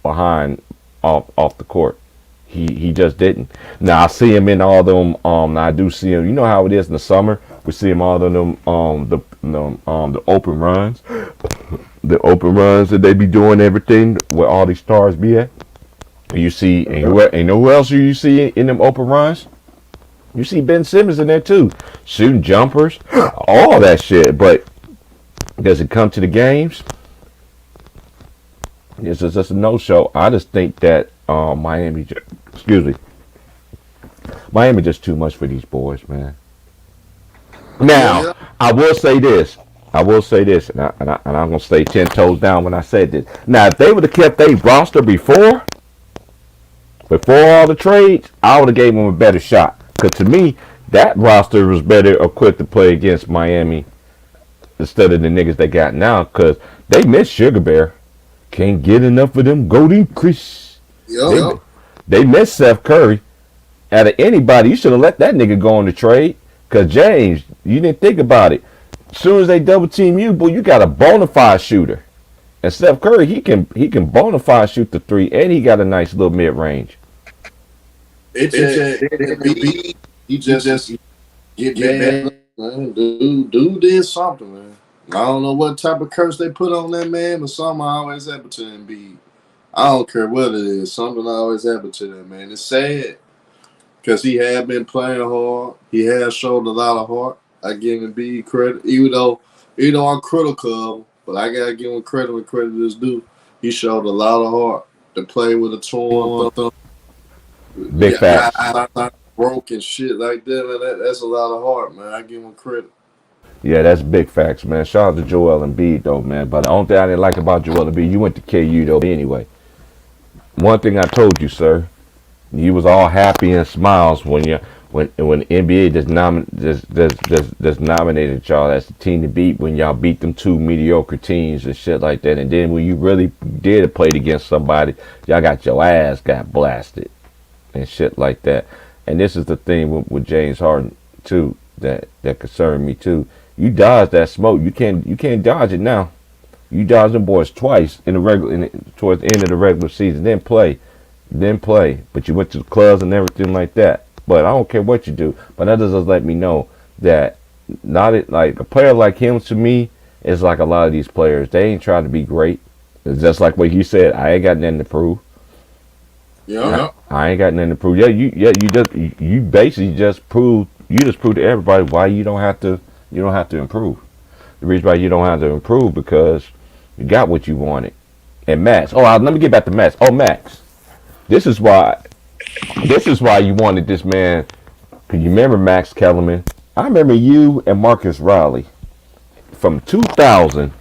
off the court. He just didn't. Now I see him in all them. I do see him. You know how it is in the summer. We see him all of them. The open runs, the open runs that they be doing everything where all these stars be at. You see, and who else do you see in them open runs? You see Ben Simmons in there too, shooting jumpers, all that shit. But does it come to the games? It's just a no-show. I just think that Miami just too much for these boys, man. Now, I will say this. I will say this, and I'm gonna stay 10 toes down when I said this. Now, if they would have kept their roster before all the trades, I would have gave them a better shot. Cause to me, that roster was better equipped to play against Miami instead of the niggas they got now. Cause they miss Sugar Bear. Can't get enough of them Golden Chris. Yep. They miss Seth Curry. Out of anybody, you should have let that nigga go on the trade. Cause James, you didn't think about it. As soon as they double team you, boy, you got a bona fide shooter. And Steph Curry, he can bona fide shoot the three, and he got a nice little mid range. He just get mad. Man. Dude did something, man. I don't know what type of curse they put on that man, but something always happened to Embiid. I don't care what it is. Something always happened to that man. It's sad because he had been playing hard. He has showed a lot of heart. I give Embiid credit, even though I'm critical of him, but I gotta give him credit when credit is due. He showed a lot of heart to play with a torn thumb. Big facts. Broken shit like that, man. That's a lot of heart, man. I give him credit. Yeah, that's big facts, man. Shout out to Joel Embiid, though, man. But the only thing I didn't like about Joel Embiid, you went to KU, though, anyway. One thing I told you, sir, you was all happy and smiles when the NBA just nominated y'all as the team to beat when y'all beat them two mediocre teams and shit like that. And then when you really did play against somebody, y'all got your ass got blasted and shit like that. And this is the thing with James Harden too that concerned me too. You dodged that smoke. You can't dodge it now. You dodged them boys twice towards the end of the regular season. Then play. But you went to the clubs and everything like that. But I don't care what you do. But that doesn't let me know that like a player like him to me is like a lot of these players. They ain't trying to be great. It's just like what you said. I ain't got nothing to prove. Yeah. I ain't got nothing to prove. You basically just proved to everybody why you don't have to improve. The reason why you don't have to improve because you got what you wanted. And Max. Let me get back to Max. Max. This is why you wanted this man. Cause you remember Max Kellerman? I remember you and Marcus Riley from 2000,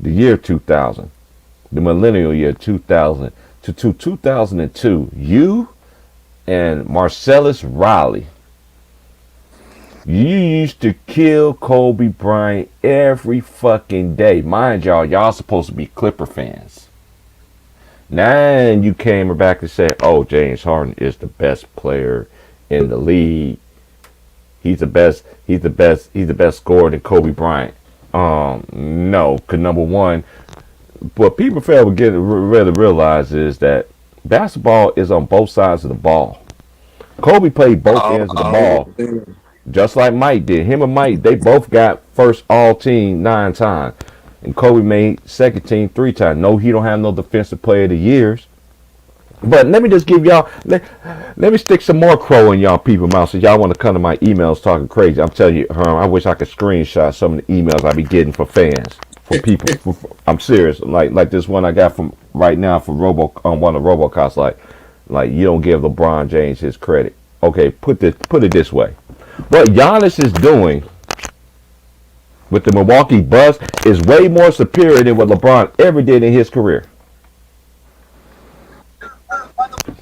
the year 2000, the millennial year 2000 to 2002. You and Marcellus Riley. You used to kill Kobe Bryant every fucking day. Mind y'all supposed to be Clipper fans. Now you came back and said, James Harden is the best player in the league. He's the best scorer than Kobe Bryant. No, because number one, what people fail to really realize is that basketball is on both sides of the ball. Kobe played both ends of the ball. Just like Mike did. Him and Mike, they both got first all team 9 times. And Kobe made second team 3 times. No, he don't have no defensive player of the years. But let me just give y'all, let me stick some more crow in y'all people mouth so y'all want to come to my emails talking crazy. I'm telling you, I wish I could screenshot some of the emails I be getting for fans, for people. I'm serious. Like this one I got from right now from one of Robocops. Like you don't give LeBron James his credit. Okay, put it this way. What Giannis is doing with the Milwaukee Bucks is way more superior than what LeBron ever did in his career.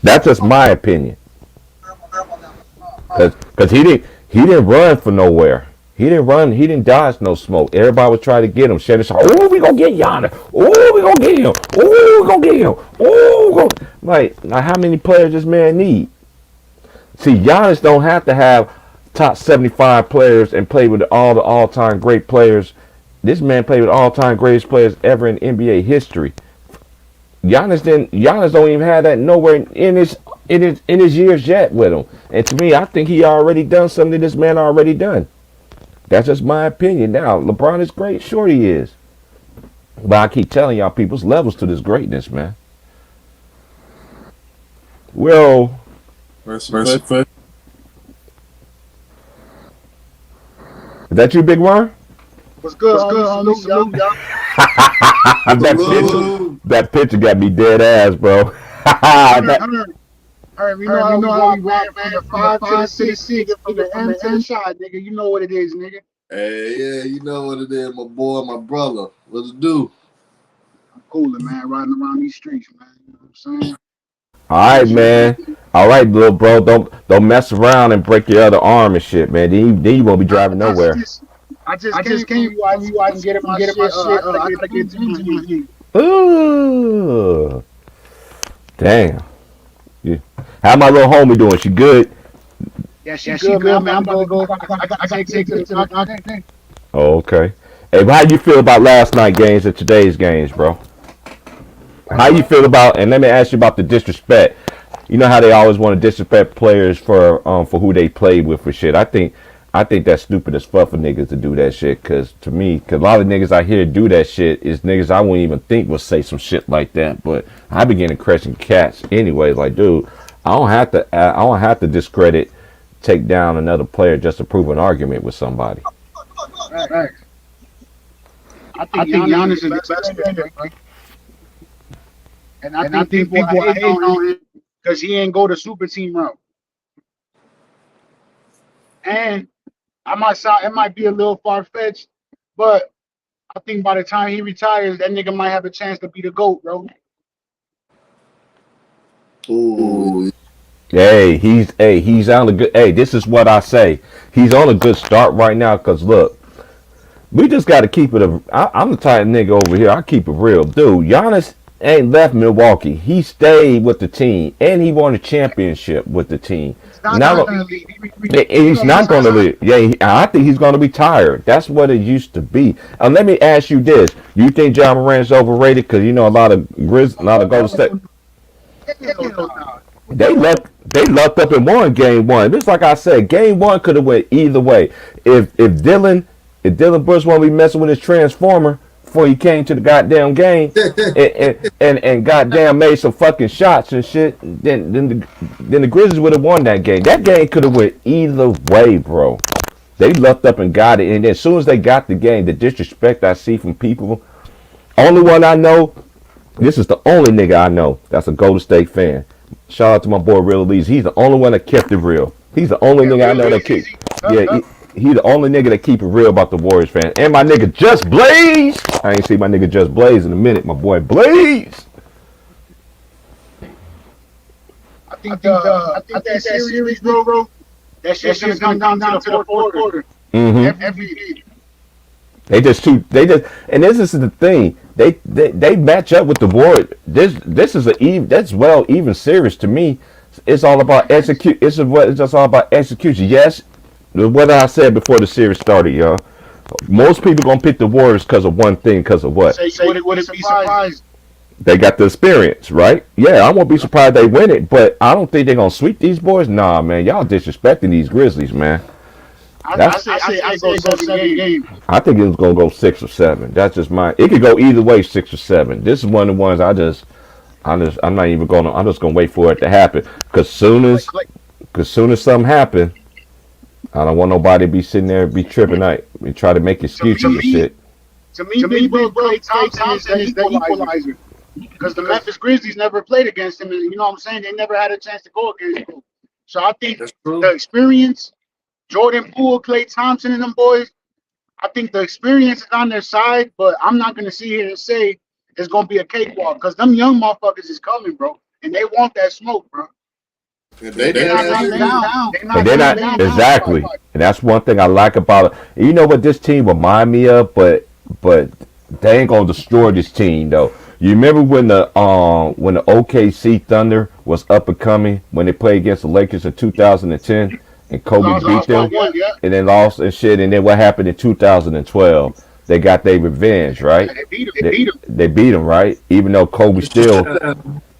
That's just my opinion. Cause he didn't run for nowhere. He didn't dodge no smoke. Everybody was trying to get him. Shannon said, we gonna get Giannis. We gonna get him. We gonna get him. Like how many players this man need? See, Giannis don't have to have top 75 players and play with all the all-time great players. This man played with all-time greatest players ever in NBA history. Giannis don't even have that nowhere in his years yet with him. And to me, I think he already done something this man already done. That's just my opinion. Now, LeBron is great, sure he is. But I keep telling y'all, people's levels to this greatness, man. Well, is that you, Big Worm? What's good, salute, y'all. That picture got me dead ass, bro. We know how we ran from the 5 to the 6 from the M to the shot, nigga. You know what it is, nigga. Hey, yeah, you know what it is, my boy, my brother. What it do? I'm cooling, man, riding around these streets, man. You know what I'm saying? All right, man. All right, little bro. Don't mess around and break your other arm and shit, man. Then you won't be driving nowhere. I just came from you. I can get my shit. I gotta get to you. Ooh, damn. Yeah. How my little homie doing? She good? Yeah, she good, man. I'm about to go. I gotta take to the doctor. Oh, okay. Hey, how you feel about last night games and today's games, bro? How you feel about? And let me ask you about the disrespect. You know how they always want to disrespect players for who they played with for shit. I think that's stupid as fuck for niggas to do that shit. Cause to me, a lot of niggas I hear do that shit is niggas I wouldn't even think would say some shit like that. But I begin to question cats anyway. Like, dude, I don't have to discredit, take down another player just to prove an argument with somebody. Right. I think Giannis is the best player, right? And I think people are hating on him because he ain't go the super team route. And it might be a little far fetched, but I think by the time he retires, that nigga might have a chance to be the GOAT, bro. Ooh. Hey, he's on a good. Hey, this is what I say. He's on a good start right now. Cause look, we just got to keep it. I'm the type of nigga over here. I keep it real, dude. Giannis ain't left Milwaukee. He stayed with the team, and he won a championship with the team. He's not going to leave. He's not going to leave. Yeah, I think he's going to be tired. That's what it used to be. Let me ask you this: you think Ja Morant's overrated? Because you know a lot of Golden State. They lucked up and won game one. Just like I said, game one could have went either way. If Dylan Brooks won't be messing with his transformer before he came to the goddamn game and goddamn made some fucking shots and shit, then the Grizzlies would have won that game. That game could have went either way, bro. They lucked up and got it, and then as soon as they got the game, the disrespect I see from people. Only one I know. This is the only nigga I know that's a Golden State fan. Shout out to my boy Real Elise. He's the only one that kept it real. He's the only nigga I know that keep. Yeah, he the only nigga that keep it real about the Warriors fan. And my nigga Just Blaze. I ain't see my nigga Just Blaze in a minute. My boy Blaze. I think that series, bro. That shit's gonna come down to the fourth quarter. Mm-hmm. Every game. And this is the thing. They match up with the Warriors. This is that's even series to me. It's all about execute. It's just all about execution. Yes, what I said before the series started, y'all. Most people gonna pick the Warriors because of one thing. Because of what? Would it be surprised? They got the experience, right? Yeah, I won't be surprised they win it, but I don't think they're gonna sweep these boys. Nah, man, y'all disrespecting these Grizzlies, man. I say go 7 games. I think it's gonna go 6 or 7. That's just it could go either way, 6 or 7. This is one of the ones I'm not even gonna. I'm just gonna wait for it to happen. Cause soon as something happen, I don't want nobody to be sitting there be tripping out and try to make excuses and shit. To me, bro, Klay Thompson is the equalizer. Because the Memphis Grizzlies never played against him, and you know what I'm saying? They never had a chance to go against him. So I think the experience, Jordan Poole, Klay Thompson, and them boys, I think the experience is on their side, but I'm not going to sit here and say it's going to be a cakewalk because them young motherfuckers is coming, bro, and they want that smoke, bro. They're not exactly, and that's one thing I like about it. And you know what this team remind me of, but they ain't gonna destroy this team though. You remember when the OKC Thunder was up and coming when they played against the Lakers in 2010 and Kobe beat them and then lost and shit, and then what happened in 2012? They got their revenge, right? They beat them, right? Even though Kobe still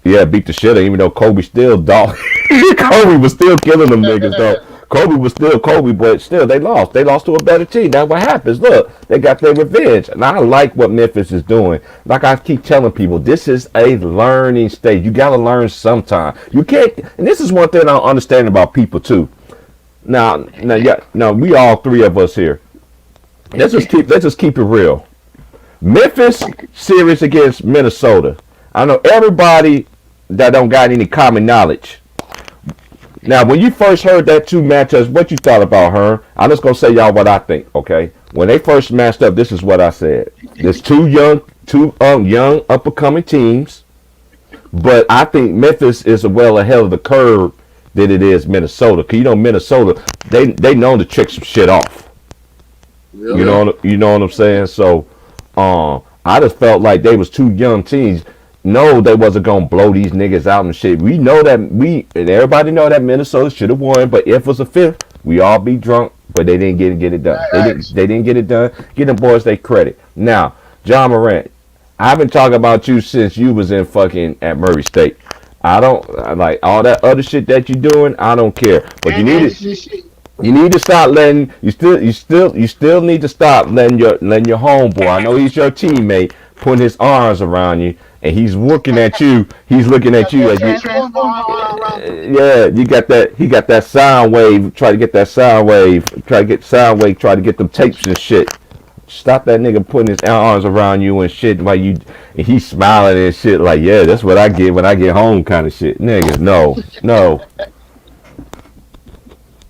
beat the shit out, even though Kobe still dog. Kobe was still killing them niggas though. Kobe was still Kobe, but still they lost. They lost to a better team. That's what happens. Look, they got their revenge. And I like what Memphis is doing. Like I keep telling people, this is a learning stage. You gotta learn sometime. You can't, and this is one thing I don't understand about people too. Now, we all three of us here. Let's just keep it real. Memphis series against Minnesota. I know everybody that don't got any common knowledge. Now, when you first heard that two matchups, what you thought about her? I'm just gonna say y'all what I think, okay? when they first matched up, this is what I said. There's two young up and coming teams, but I think Memphis is well ahead of the curve than it is Minnesota. Cause you know Minnesota, they know to trick some shit off. Yeah. You know what I'm saying? So, I just felt like they was two young teams. No, they wasn't gonna blow these niggas out and shit. We know that and everybody know that Minnesota should have won. But if it was a fifth, we all be drunk. But they didn't get it done. They didn't get it done. Give them boys their credit. Now, John Morant, I've been talking about you since you was in fucking at Murray State. I don't like all that other shit that you doing. I don't care. But you need to stop letting you still need to stop letting your homeboy. I know he's your teammate, putting his arms around you, and he's looking at you. He's looking at you as you. Yeah, you got that. He got that sound wave. Try to get that sound wave. Try to get sound wave. Try to get them tapes and shit. Stop that nigga putting his arms around you and shit while you. And he's smiling and shit like, yeah, that's what I get when I get home, kind of shit. Niggas, no.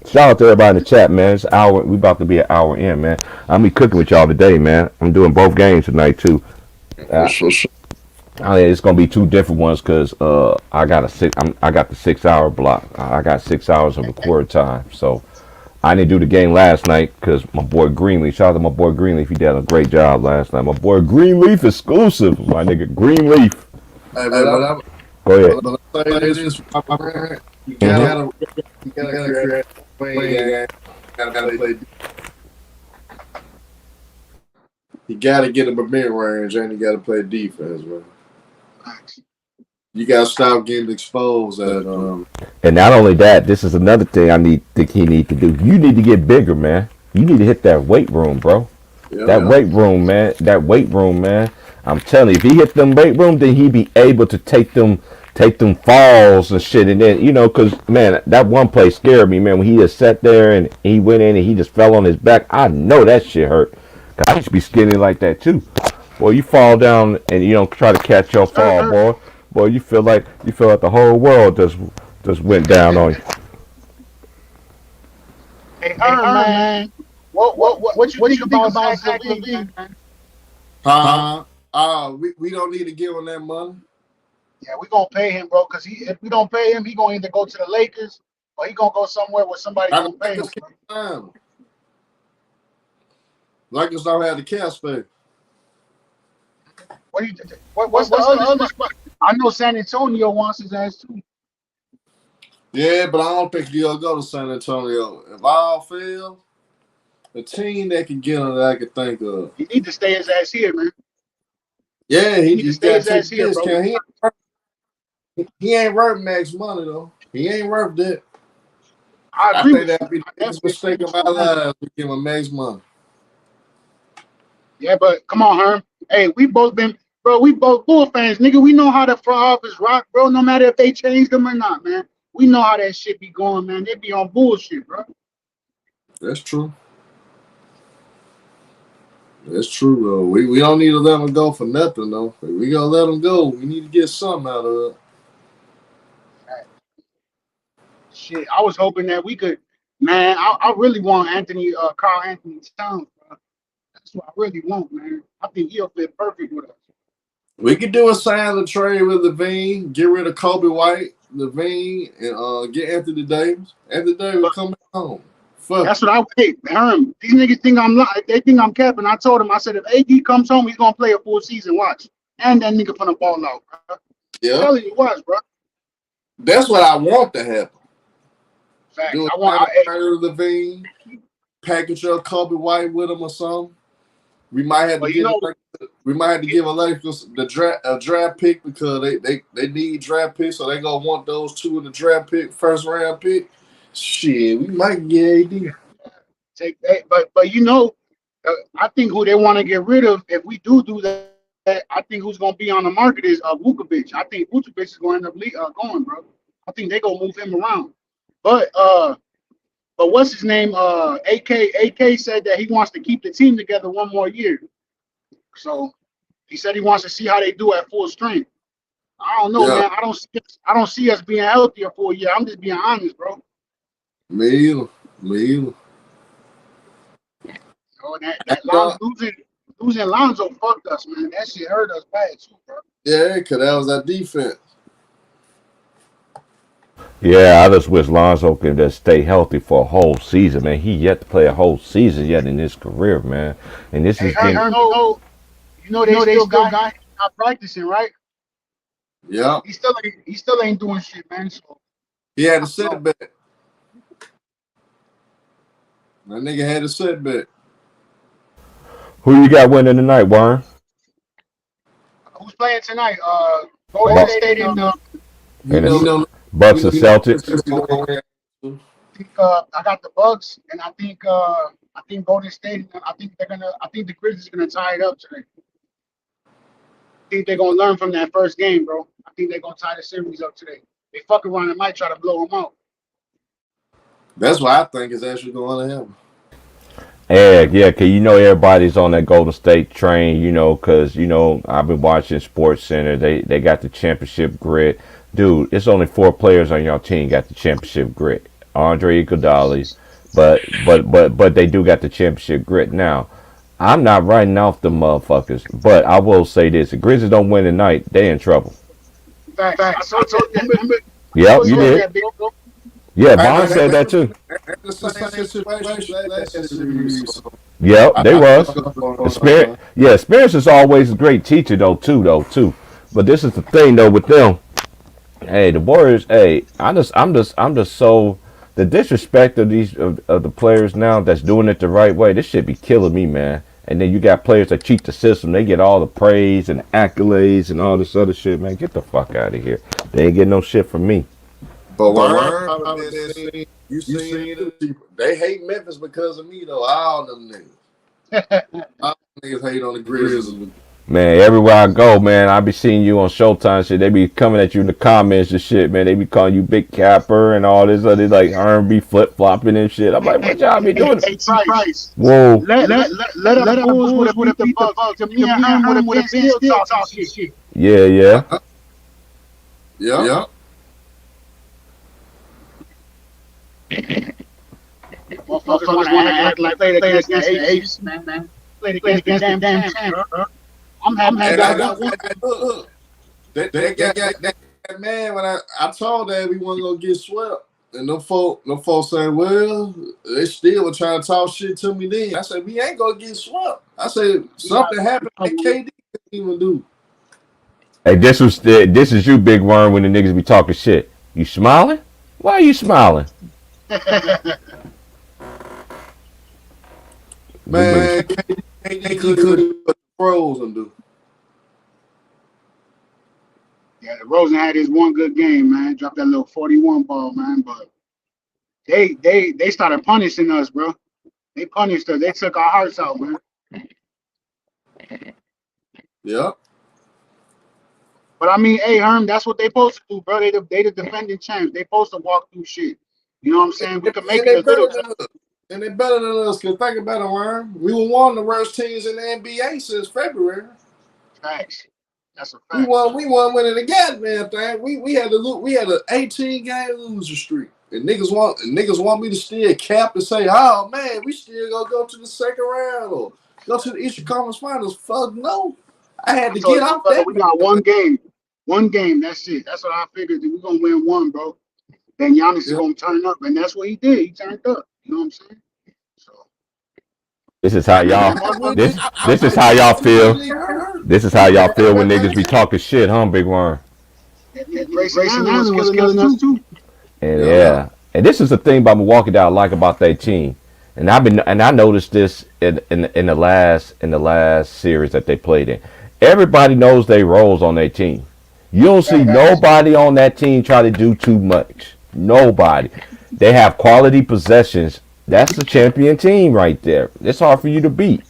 Shout out to everybody in the chat, man. It's an hour. We about to be an hour in, man. I'm be cooking with y'all today, man. I'm doing both games tonight too. It's gonna be two different ones because I got the 6 hour block. I got 6 hours of record time, so I didn't do the game last night because my boy Greenleaf. Shout out to my boy Greenleaf. He did a great job last night. My boy Greenleaf exclusive. My nigga Greenleaf. Hey, go ahead. You gotta create you gotta get him a mid-range and you gotta play defense, man. You gotta stop getting exposed at And not only that, this is another thing think he need to do. You need to get bigger, man. You need to hit that weight room, bro. Weight room, man. That weight room, man. I'm telling you, if he hit them weight room, then he be able to take them falls and shit. And then, because, man, that one play scared me, man. When he just sat there and he went in and he just fell on his back, I know that shit hurt. I used to be skinny like that, too. Boy, you fall down and you don't try to catch your fall, boy. Boy, you feel like the whole world just went down on you. Hey, man. What you think about Zach LaVine, man? We don't need to give him that money. Yeah, we gonna pay him, bro. Cause if we don't pay him, he gonna either go to the Lakers or he gonna go somewhere where somebody gonna pay him. Lakers don't have the cap space. What's the other spot? I know San Antonio wants his ass too. Yeah, but I don't think he'll go to San Antonio. If all fails, a team that can get him that I can think of. He need to stay his ass here, man. Yeah, he just got to take here, bro. He ain't worth max money though. He ain't worth that. I agree. think that'd be the biggest mistake of our lives to give him max money. Yeah, but come on, Herm. Hey, we both Bull fans, nigga. We know how the front office rock, bro. No matter if they change them or not, man. We know how that shit be going, man. They be on bullshit, bro. That's true. That's true, though. We don't need to let them go for nothing, though. If we gonna let them go, we need to get something out of it. Shit, I was hoping that we could, man. I really want Karl Anthony Towns, bro. That's what I really want, man. I think he'll fit perfect with us. We could do a sign and trade with LaVine, get rid of Kobe White, LaVine, and get Anthony Davis. Anthony Davis will come back home. Fuck. That's what I hate. These niggas think they think I'm capping. I told him, I said, if AD comes home, he's gonna play a full season. Watch. And that nigga finna ball out, bro. Yeah. Tell you, watch, bro. That's what I want to happen. Facts. Do I want LaVine, package up Kobe White with him or something. We might have to give a Lakers a draft pick because they need draft picks, so they gonna want those two in the draft pick, first round pick. Shit, we might get AD. Take that, but I think who they want to get rid of if we do that. I think who's gonna be on the market is Vucevic. I think Vucevic is going to end up going, bro. I think they gonna move him around. But what's his name? AK said that he wants to keep the team together one more year. So he said he wants to see how they do at full strength. I don't know, man. I don't see us being healthier for a year. I'm just being honest, bro. Me either. bro. And that losing Lonzo fucked us, man. That shit hurt us bad too, bro. Yeah, because that was our defense. Yeah, I just wish Lonzo can just stay healthy for a whole season, man. He yet to play a whole season yet in his career, man. And this is Hey, you know they still got not practicing, right? Yeah. He still ain't doing shit, man. So he had a setback. That nigga had a setback. Who you got winning tonight, Warren? who's playing tonight? Golden State and Bucks and Celtics. I got the Bucks, and I think Golden State. I think the Grizzlies are gonna tie it up today. I think they're gonna learn from that first game, bro. I think they're gonna tie the series up today. They fuck around and might try to blow them out. That's what I think is actually going to happen. Yeah, cause everybody's on that Golden State train, cause I've been watching Sports Center. They got the championship grit, dude. It's only 4 players on your team got the championship grit. Andre Iguodala, but they do got the championship grit. Now, I'm not writing off the motherfuckers, but I will say this: the Grizzlies don't win tonight, they in trouble. Facts. Yep, you did. Yeah, Bond said that too. Yep, they was. Experience is always a great teacher too. But this is the thing though with them. Hey, the Warriors. Hey, I'm just so the disrespect of these of the players now that's doing it the right way. This shit be killing me, man. And then you got players that cheat the system. They get all the praise and accolades and all this other shit, man. Get the fuck out of here. They ain't getting no shit from me. But you seen it. They hate Memphis because of me though. All them niggas. All them niggas hate on the Grizzlies. Man, everywhere I go, man, I be seeing you on Showtime shit. They be coming at you in the comments and shit, man. They be calling you Big Capper and all this other like R&B flip flopping and shit. I'm like, what y'all be doing? Whoa. Let them fools would have beat the Bucks. To me and him would have been still talking shit. Yeah. Yeah. Motherfuckers want to act like they played against the Aces, man. Played against the damn champ, bro. I'm happy that look. They got that man when I told them we wasn't gonna get swept. And them folks saying, well, they still were trying to talk shit to me then. I said, we ain't gonna get swept. I said, something happened that KD couldn't even do. Hey, this is you, Big Worm, when the niggas be talking shit. You smiling? Why are you smiling? Man, KD could do what the pros and do. Yeah, Rosen had his one good game, man. Dropped that little 41 ball, man. But they started punishing us, bro. They punished us. They took our hearts out, man. Yeah. But I mean, hey, Herm, that's what they supposed to do, bro. They the defending champs. They supposed to walk through shit. You know what I'm saying? We can make it a little. And they're better than us. Cause think about it, Worm. We were one of the worst teams in the NBA since February. Facts. That's a fact. We won winning the goddamn thing. We had an 18-game loser streak. And niggas want me to still cap and say, oh man, we still gonna go to the second round or go to the Eastern Conference Finals. Fuck no. I had to get out there. We got one game. One game, that's it. That's what I figured. We're gonna win one, bro. Then Giannis is gonna turn up, and that's what he did. He turned up. You know what I'm saying? So this is how y'all this is how y'all feel. This is how y'all feel when niggas be talking shit, huh, Big Worm? Grayson Allen was killing us too. And yeah. And this is the thing about Milwaukee that I like about their team. And I noticed this in the last series that they played in. Everybody knows their roles on their team. You don't see nobody on that team try to do too much. Nobody. They have quality possessions. That's the champion team right there. It's hard for you to beat.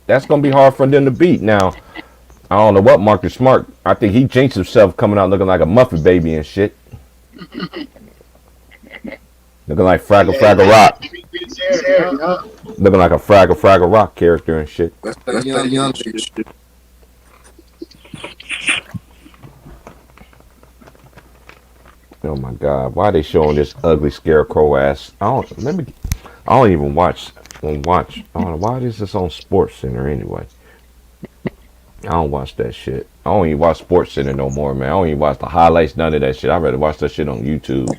That's going to be hard for them to beat. Now, I don't know what Marcus Smart, I think he jinxed himself coming out looking like a Muffin baby and shit. Looking like Fraggle Rock. Looking like a Fraggle Rock character and shit. That's that young shit. Oh my God! Why are they showing this ugly scarecrow ass? I don't even watch don't watch. I don't know why is this on Sports Center anyway. I don't watch that shit. I don't even watch Sports Center no more, man. I don't even watch the highlights, none of that shit. I'd rather watch that shit on YouTube.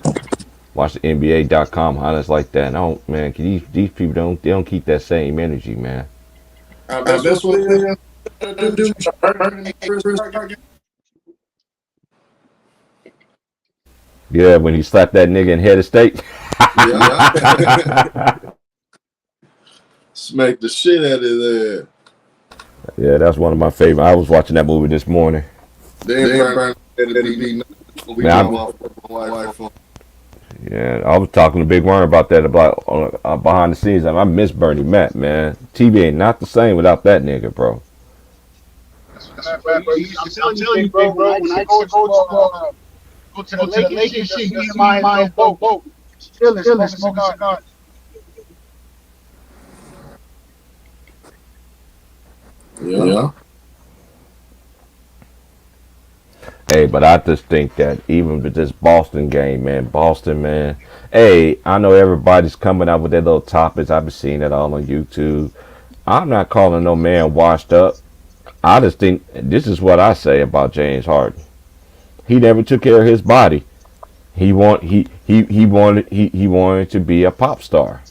Watch the NBA.com highlights like that. I don't, man. These people don't keep that same energy, man. That's what they do. Yeah, when he slapped that nigga in head of state. Yeah. Smack the shit out of his ass. Yeah, that's one of my favorite. I was watching that movie this morning. Yeah, I was talking to Big Worm about that behind the scenes. I miss Bernie Mac, man. TV ain't not the same without that nigga, bro. I'm telling you, bro. When I go to the lake and shit, me and my boat, chilling, smoking cigars. Yeah. Hey, but I just think that even with this Boston game, man. Hey, I know everybody's coming out with their little topics. I've been seeing it all on YouTube. I'm not calling no man washed up. I just think this is what I say about James Harden. He never took care of his body. He wanted to be a pop star.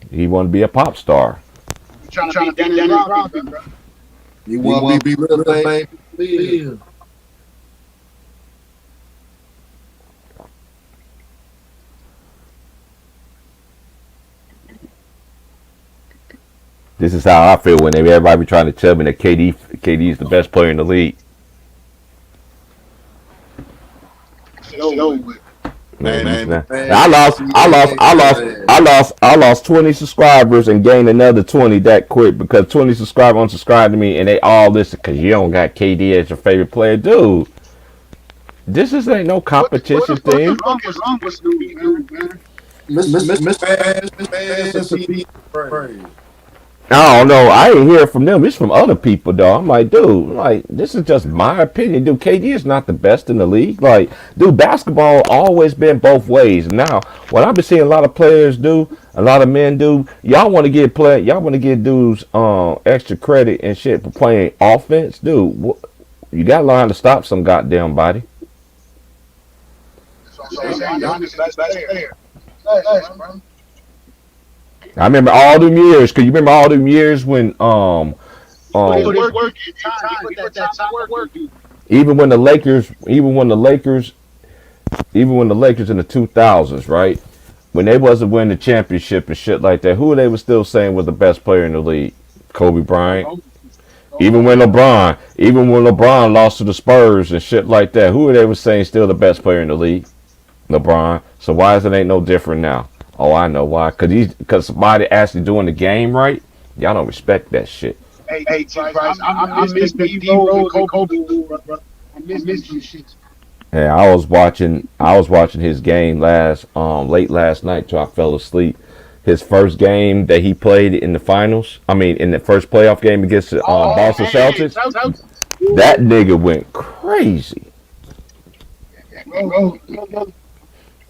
He wanted to be a pop star. Trying to be Dennis Rodman, bro. You want to be real famous? This is how I feel when everybody be trying to tell me that KD is the best player in the league. Man. I lost 20 subscribers and gained another 20 that quick because 20 subscribers unsubscribed to me and they all listen because you don't got KD as your favorite player, dude. This ain't no competition thing. What's wrong with you, man? I don't know. I ain't hear from them. It's from other people, though. I'm like, dude, this is just my opinion. Dude, KD is not the best in the league. Like, dude, basketball always been both ways. Now, what I've been seeing a lot of players do, a lot of men do, y'all want to give dudes extra credit and shit for playing offense, dude. You gotta learn how to stop some goddamn body. I remember all them years. Cause you remember all them years when even when the Lakers in the 2000s, right? When they wasn't winning the championship and shit like that, who they were still saying was the best player in the league? Kobe Bryant. Even when LeBron lost to the Spurs and shit like that, who they were saying still the best player in the league? LeBron. So why is it ain't no different now? Oh, I know why. Cause somebody actually doing the game right. Y'all don't respect that shit. Hey, Bryce, I miss Big D Rose and Kobe, bro. I miss you shit. Yeah, I was watching his game late last night till I fell asleep. His first game that he played in the finals. I mean, in the first playoff game against Boston Celtics. That nigga went crazy.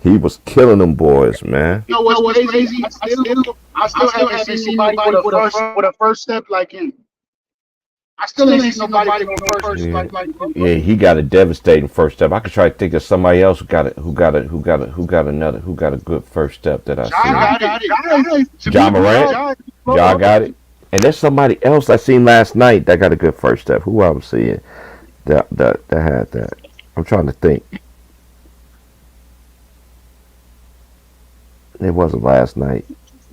He was killing them boys, man. You know what's crazy? I still haven't seen nobody with a first step like him. I still ain't seen nobody with a first step like him. Yeah, he got a devastating first step. I could try to think of somebody else who got a good first step that I seen. Ja Morant. Ja got it. And there's somebody else I seen last night that got a good first step. Who I was seeing that had that. I'm trying to think. It wasn't last night.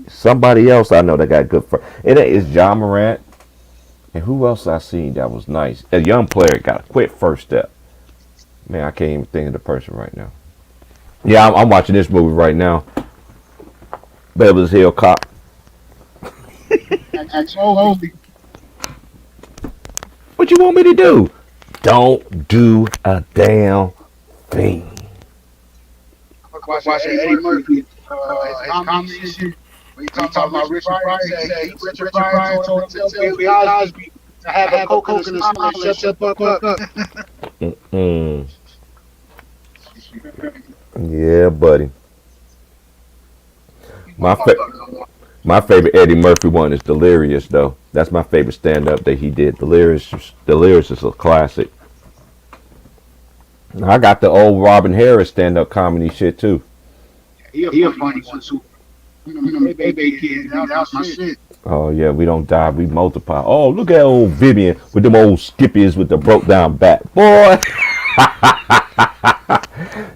Somebody else I know that got good first. It is Ja Morant. And who else I seen that was nice? A young player got a quick first step. Man, I can't even think of the person right now. Yeah, I'm watching this movie right now. Beverly Hills Cop. What you want me to do? Don't do a damn thing. Watching Eddie Murphy, his comedy shit. When he talking about Richard Pryor, Richard Pryor told Bill Cosby to have a Coke in his mouth and shut the fuck up. Yeah, buddy. My my favorite Eddie Murphy one is Delirious though. That's my favorite stand up that he did. Delirious is a classic. I got the old Robin Harris stand up comedy shit too. He a funny one too. Baby kid, that was my shit. Oh yeah, we don't die, we multiply. Oh, look at old Vivian with them old skippies with the broke down back. Boy,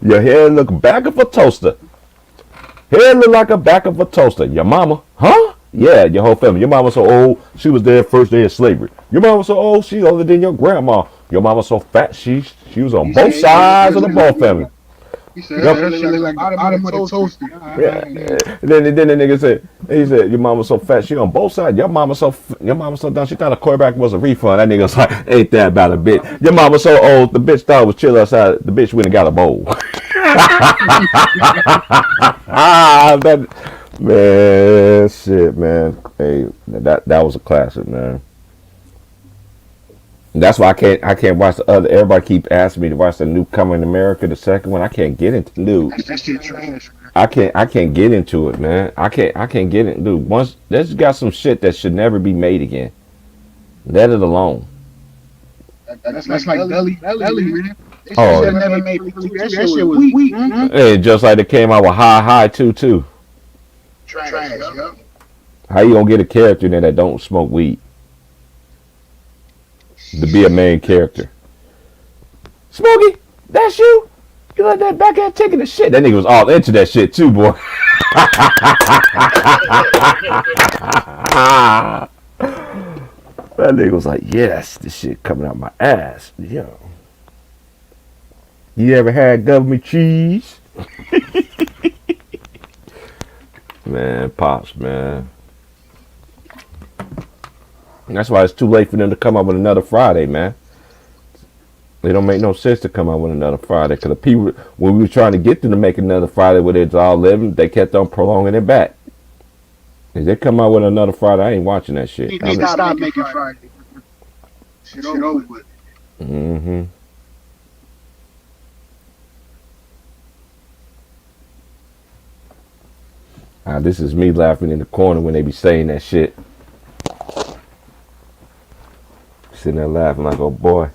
your hair look back of a toaster. Hair look like a back of a toaster. Your mama, huh? Yeah, your whole family. Your mama so old, she was there first day of slavery. Your mama so old, she's older than your grandma. Your mama so fat, she was on both sides of the ball family. He said, that shit look like bottom of the toaster. Yeah. Then the nigga said, he said, your mama so fat, she on both sides. Your mama so dumb, she thought a quarterback was a refund. That nigga was like, ain't that about a bitch? Your mama so old, the bitch thought it was chill outside. The bitch went and got a bowl. Man, shit, man. Hey, that was a classic, man. That's why I can't watch the other. Everybody keep asking me to watch the new Coming to America, the second one. I can't get into new. That shit trash. I can't get into it, man. I can't get into it. Once that's got some shit that should never be made again. Let it alone. That's like Belly, man. Oh, They never made that shit was weak, man. hey, just like they came out with High too. Trash, yo. How you gonna get a character in there that don't smoke weed to be a main character? Smokey, that's you? You let that back ass taking the shit. That nigga was all into that shit too, boy. That nigga was like, yes, this shit coming out my ass. Yo. You ever had government cheese? Man, Pops, man. And that's why it's too late for them to come up with another Friday, man. It don't make no sense to come out with another Friday. Because the people, when we were trying to get them to make another Friday where it's all living, they kept on prolonging it back. If they come out with another Friday, I ain't watching that shit. They need to stop making Friday. Shit over with. Mm-hmm. This is me laughing in the corner when they be saying that shit. Sitting there laughing like, oh boy.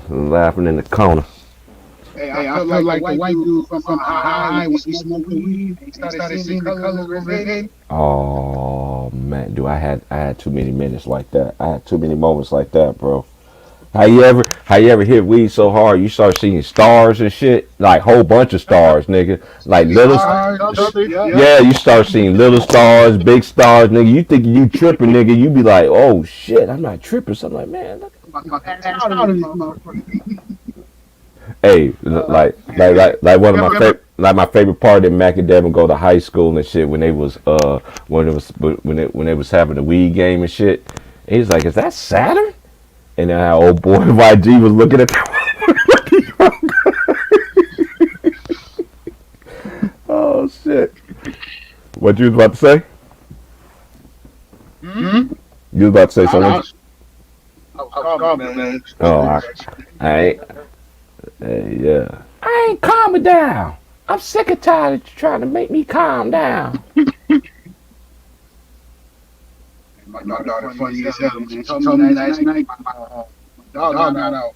Laughing in the corner. Hey, I feel like the white dude from High when he smoked weed. He started seeing the colors of his head. Oh man, I had too many minutes like that. I had too many moments like that, bro. How you ever hit weed so hard you start seeing stars and shit? Like whole bunch of stars, nigga. Like little yeah, you start seeing little stars, big stars, nigga. You think you tripping, nigga. You be like, oh shit, I'm not tripping. So I'm like, man, look. Hey, like one of my favorite, like my favorite part in Mac and Devin go to high school and shit when they was when they was having the weed game and shit. And he's like, is that Saturn? And then how old boy YG was looking at that. Oh shit! What you was about to say? Mm-hmm. You was about to say something? Oh, I ain't. Hey, yeah. I ain't calming down. I'm sick and tired of you trying to make me calm down. My daughter funny as hell. She told me last night. My dog got out.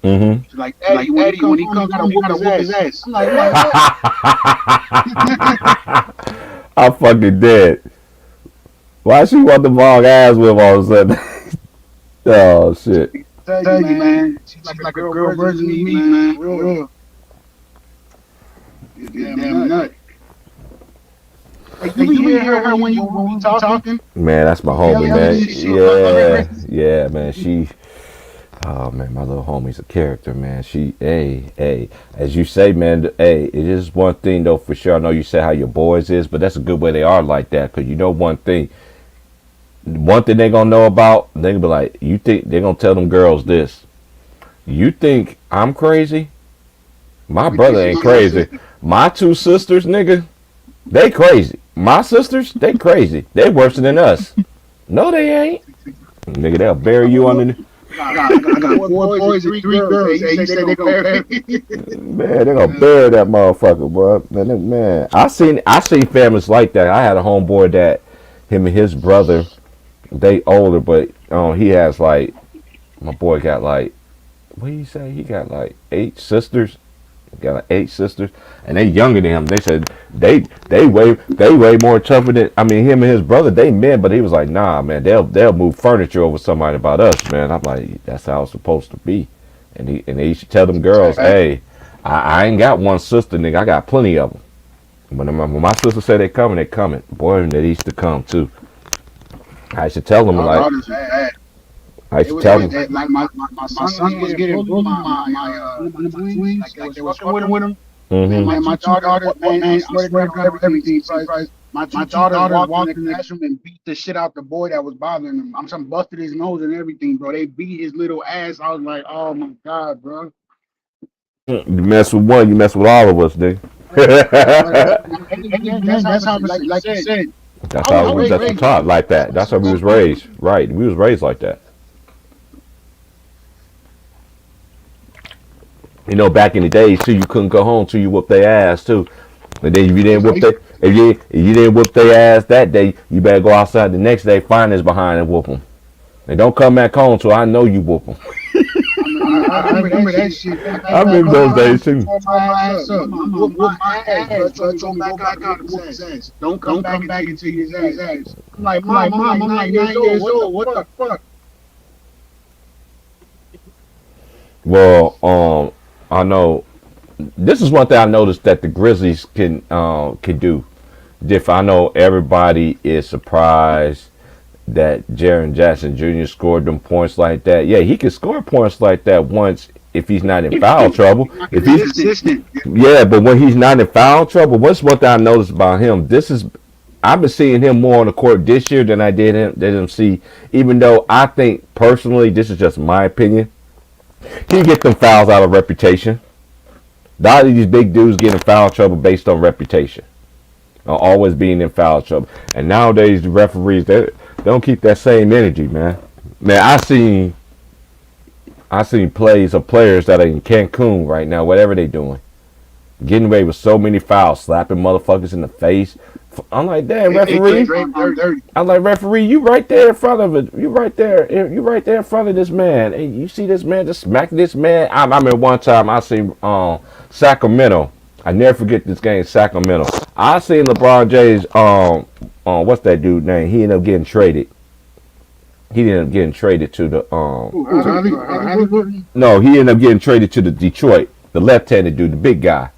Mm-hmm. She's like, Eddie, when he comes home, you gotta whoop his ass. I'm like, what? I'm fucking dead. Why she want the wrong ass with all of a sudden? Oh shit. Tell you, man. She's like a girl version of me, man. Real. You damn nut. Like, you hear her when we talking? Man, that's my homie, man. Yeah, man. She, oh man, my little homie's a character, man. She, hey, as you say, man. Hey, it is one thing though for sure. I know you say how your boys is, but that's a good way they are like that. Cause you know one thing they gonna know about, they gonna be like, you think they gonna tell them girls this? You think I'm crazy? My brother ain't crazy. My two sisters, nigga, they crazy. My sisters, they crazy. They worse than us. No, they ain't. Nigga, they'll bury you under. I got 4 boys and 3 girls. Hey, you say they gonna bury me? Man, they gonna bury that motherfucker, bro. Man, I seen families like that. I had a homeboy that him and his brother, they older, but he has like my boy got like what do you say? He got like 8 sisters. He got like 8 sisters, and they younger than him. They said they way more tougher than him and his brother. They men, but he was like, nah, man, they'll move furniture over somebody about us, man. I'm like, that's how it's supposed to be. And they used to tell them girls, hey, I ain't got one sister, nigga. I got plenty of them. When my sister say they coming, they coming. Boy, they used to come too. I used to tell them like. I used to tell them. Like my son was getting bullied. My twins, like they was fucking with him. Mm-hmm. My daughter, man, I swear to God, everything. My daughter walked in the classroom and beat the shit out the boy that was bothering him. I'm some busted his nose and everything, bro. They beat his little ass. I was like, oh my God, bro. You mess with one, you mess with all of us, nigga. That's how, like you said. That's how we was taught like that. That's how we was raised. Right, we was raised like that. You know, back in the days too, you couldn't go home till you whooped their ass too. And then if you didn't whoop their ass that day, you better go outside the next day, find his behind and whoop them. And don't come back home till I know you whoop them. I remember that shit. I remember those days too. Don't come back until his ass. I'm like, Mom, I'm 9 years old. What the fuck? Well, I know this is one thing I noticed that the Grizzlies can do. I know everybody is surprised that Jaren Jackson Jr. scored them points like that. Yeah, he can score points like that once if he's not in foul trouble. If he's consistent. Yeah, but when he's not in foul trouble, what's one thing I noticed about him? I've been seeing him more on the court this year than I did him see. Even though I think personally, this is just my opinion, he get them fouls out of reputation. A lot of these big dudes get in foul trouble based on reputation, always being in foul trouble. And nowadays the referees they don't keep that same energy, man. Man, I seen plays of players that are in Cancun right now, whatever they doing, getting away with so many fouls, slapping motherfuckers in the face. I'm like, damn, referee. I'm like, referee, you right there in front of it. You right there in front of this man. Hey, you see this man just smack this man. I remember one time I seen Sacramento. I never forget this game, Sacramento. I seen LeBron James. What's that dude name? He ended up getting traded. He ended up getting traded to the No, he ended up getting traded to the Detroit. The left-handed dude, the big guy.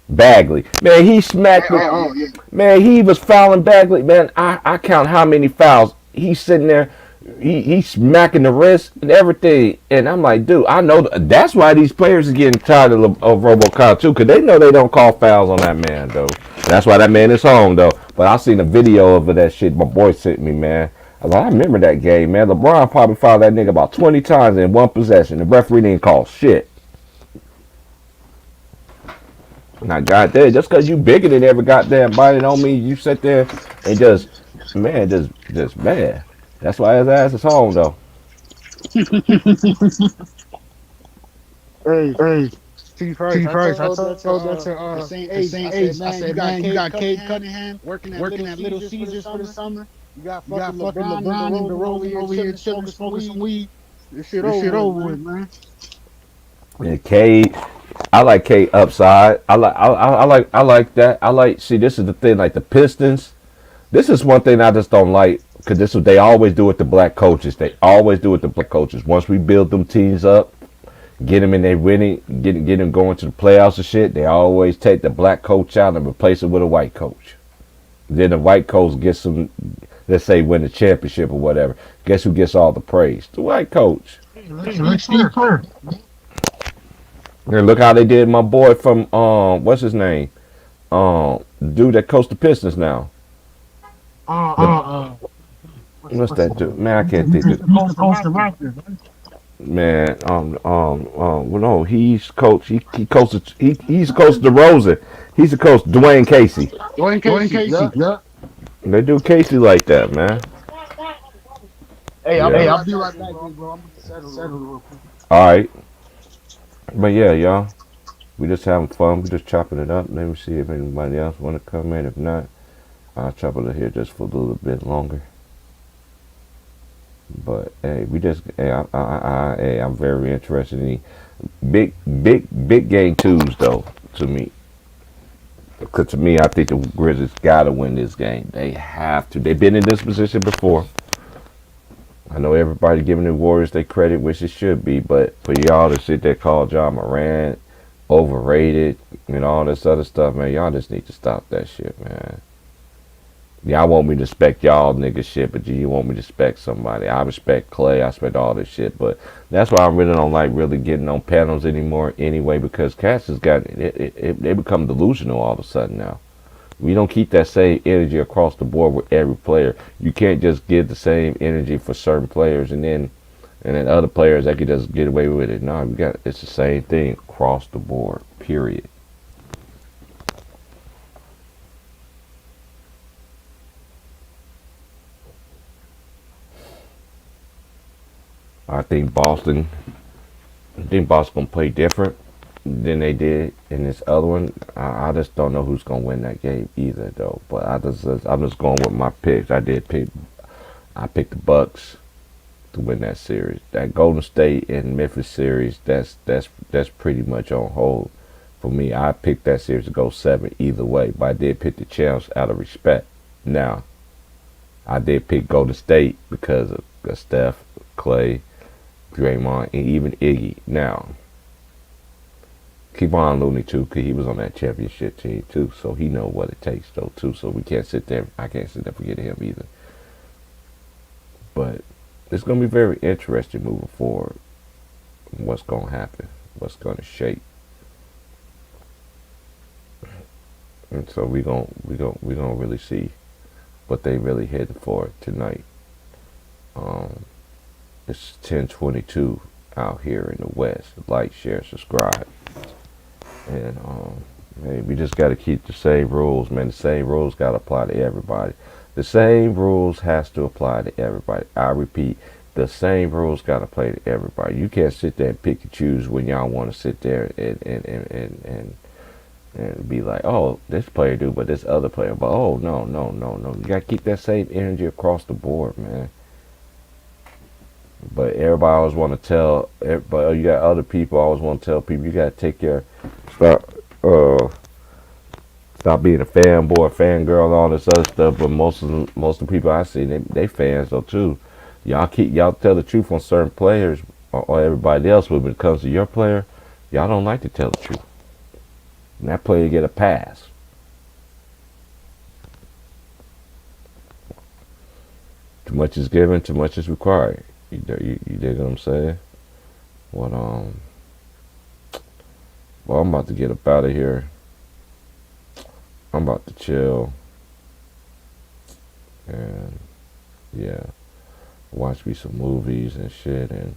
Bagley, man, he smacked man, he was fouling Bagley, man. I count how many fouls he's sitting there, he's smacking the wrist and everything, and I'm like, dude, I know that's why these players are getting tired of RoboCop too, because they know they don't call fouls on that man, though. That's why that man is home, though. But I seen a video of that shit my boy sent me, man. I remember that game, man. LeBron probably fouled that nigga about 20 times in one possession. The referee didn't call shit. Now, goddamn, just because you bigger than every goddamn body don't mean you sit there and just man. That's why his ass is home, though. Hey, T-Price, I told that to the same age. I said, man, you got Cade Cunningham working at Little Caesars for the summer. You got fucking LeBron and DeRozan over here chilling, smoking some weed. This shit over with, man. And Cade, I like Cade upside. I like that. See, this is the thing, like the Pistons. This is one thing I just don't like, because this is what they always do with the black coaches. Once we build them teams up, get them in there winning, get them going to the playoffs and shit, they always take the black coach out and replace it with a white coach. Then the white coach gets some, let's say, win the championship or whatever. Guess who gets all the praise? The white coach. And look how they did my boy from what's his name? Dude that coached the Pistons now. What's that dude? Man, I can't think of it. Man, well, no, he's coach. He's coached DeRozan. He's the coach, Dwayne Casey. Dwayne Casey. Yeah. They do Casey like that, man. Hey, Yeah. I'll be right back, big bro. I'm gonna settle real quick. All right. But yeah, y'all. We just having fun. We just chopping it up. Let me see if anybody else want to come in. If not, I'll chop it here just for a little bit longer. But hey, we just hey, hey, I'm very interested in big game twos though. To me, because to me, I think the Grizzlies gotta win this game. They have to. They've been in this position before. I know everybody giving the Warriors their credit, which it should be, but for y'all to sit there call Ja Morant overrated and all this other stuff, man, y'all just need to stop that shit, man. Y'all want me to respect y'all nigga shit, but you want me to respect somebody. I respect Clay, I respect all this shit, but that's why I really don't like really getting on panels anymore anyway, because cats has got, they become delusional all of a sudden now. We don't keep that same energy across the board with every player. You can't just give the same energy for certain players and then other players that could just get away with it. No, it's the same thing across the board. Period. I think Boston gonna play different than they did in this other one. I just don't know who's gonna win that game either though. But I'm just going with my picks. I picked the Bucks to win that series. That Golden State and Memphis series, that's pretty much on hold for me. I picked that series to go 7 either way, but I did pick the champs out of respect. Now, I did pick Golden State because of Steph, Clay, Draymond, and even Iggy. Now, keep on Looney too, because he was on that championship team too, so he know what it takes though too. So we can't sit there. I can't sit there forgetting him either. But it's gonna be very interesting moving forward. What's gonna happen? What's gonna shape? And so we gonna really see what they really headed for tonight. It's 10:22 out here in the West. Like, share, subscribe, and hey, we just gotta keep the same rules, man. The same rules gotta apply to everybody. The same rules has to apply to everybody. I repeat, the same rules gotta apply to everybody. You can't sit there and pick and choose when y'all want to sit there and be like, oh, this player do, but this other player, but oh no. You gotta keep that same energy across the board, man. But everybody always want to tell, but you got other people always want to tell people you gotta take your stop being a fanboy, fangirl, and all this other stuff. But most of the people I see, they fans though too. Y'all tell the truth on certain players or everybody else, but when it comes to your player, y'all don't like to tell the truth. And that player get a pass. Too much is given, too much is required. You dig what I'm saying? Well, I'm about to get up out of here. I'm about to chill. And, yeah. Watch me some movies and shit. And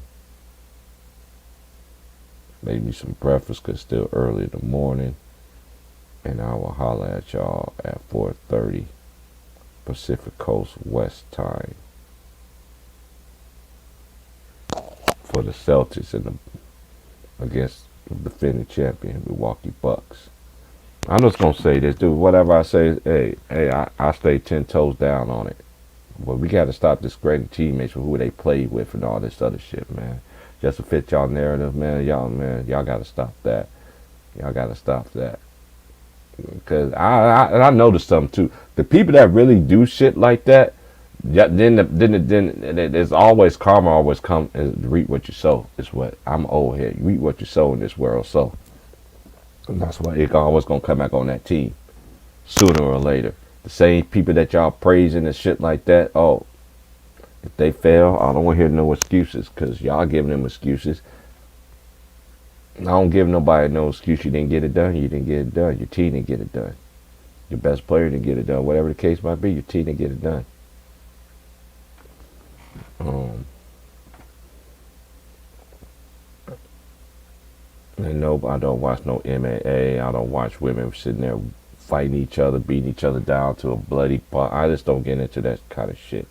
make me some breakfast because it's still early in the morning. And I will holler at y'all at 4:30 Pacific Coast West time. For the Celtics against the defending champion Milwaukee Bucks. I'm just gonna say this, dude. Whatever I say, I stay 10 toes down on it. But we gotta stop discrediting teammates for who they play with and all this other shit, man. Just to fit y'all narrative, man. Y'all gotta stop that. Y'all gotta stop that. Because I noticed something too. The people that really do shit like that, then there's always karma. Always come and reap what you sow. Is what I'm old head. You reap what you sow in this world. So, and that's why it's always gonna come back on that team sooner or later. The same people that y'all praising and shit like that. Oh, if they fail, I don't want to hear no excuses because y'all giving them excuses. I don't give nobody no excuse. You didn't get it done. You didn't get it done. Your team didn't get it done. Your best player didn't get it done. Whatever the case might be, your team didn't get it done. And no, I don't watch no MMA. I don't watch women sitting there fighting each other, beating each other down to a bloody part. I just don't get into that kind of shit.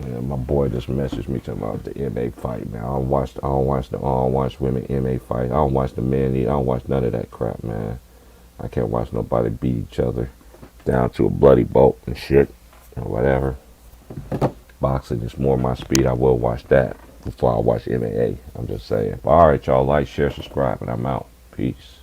Yeah, my boy just messaged me talking about the MMA fight, man. I don't watch women MMA fight. I don't watch the men either. I don't watch none of that crap, man. I can't watch nobody beat each other down to a bloody bolt and shit or whatever. Boxing is more my speed. I will watch that before I watch MMA. I'm just saying. But all right, y'all, like, share, subscribe, and I'm out. Peace.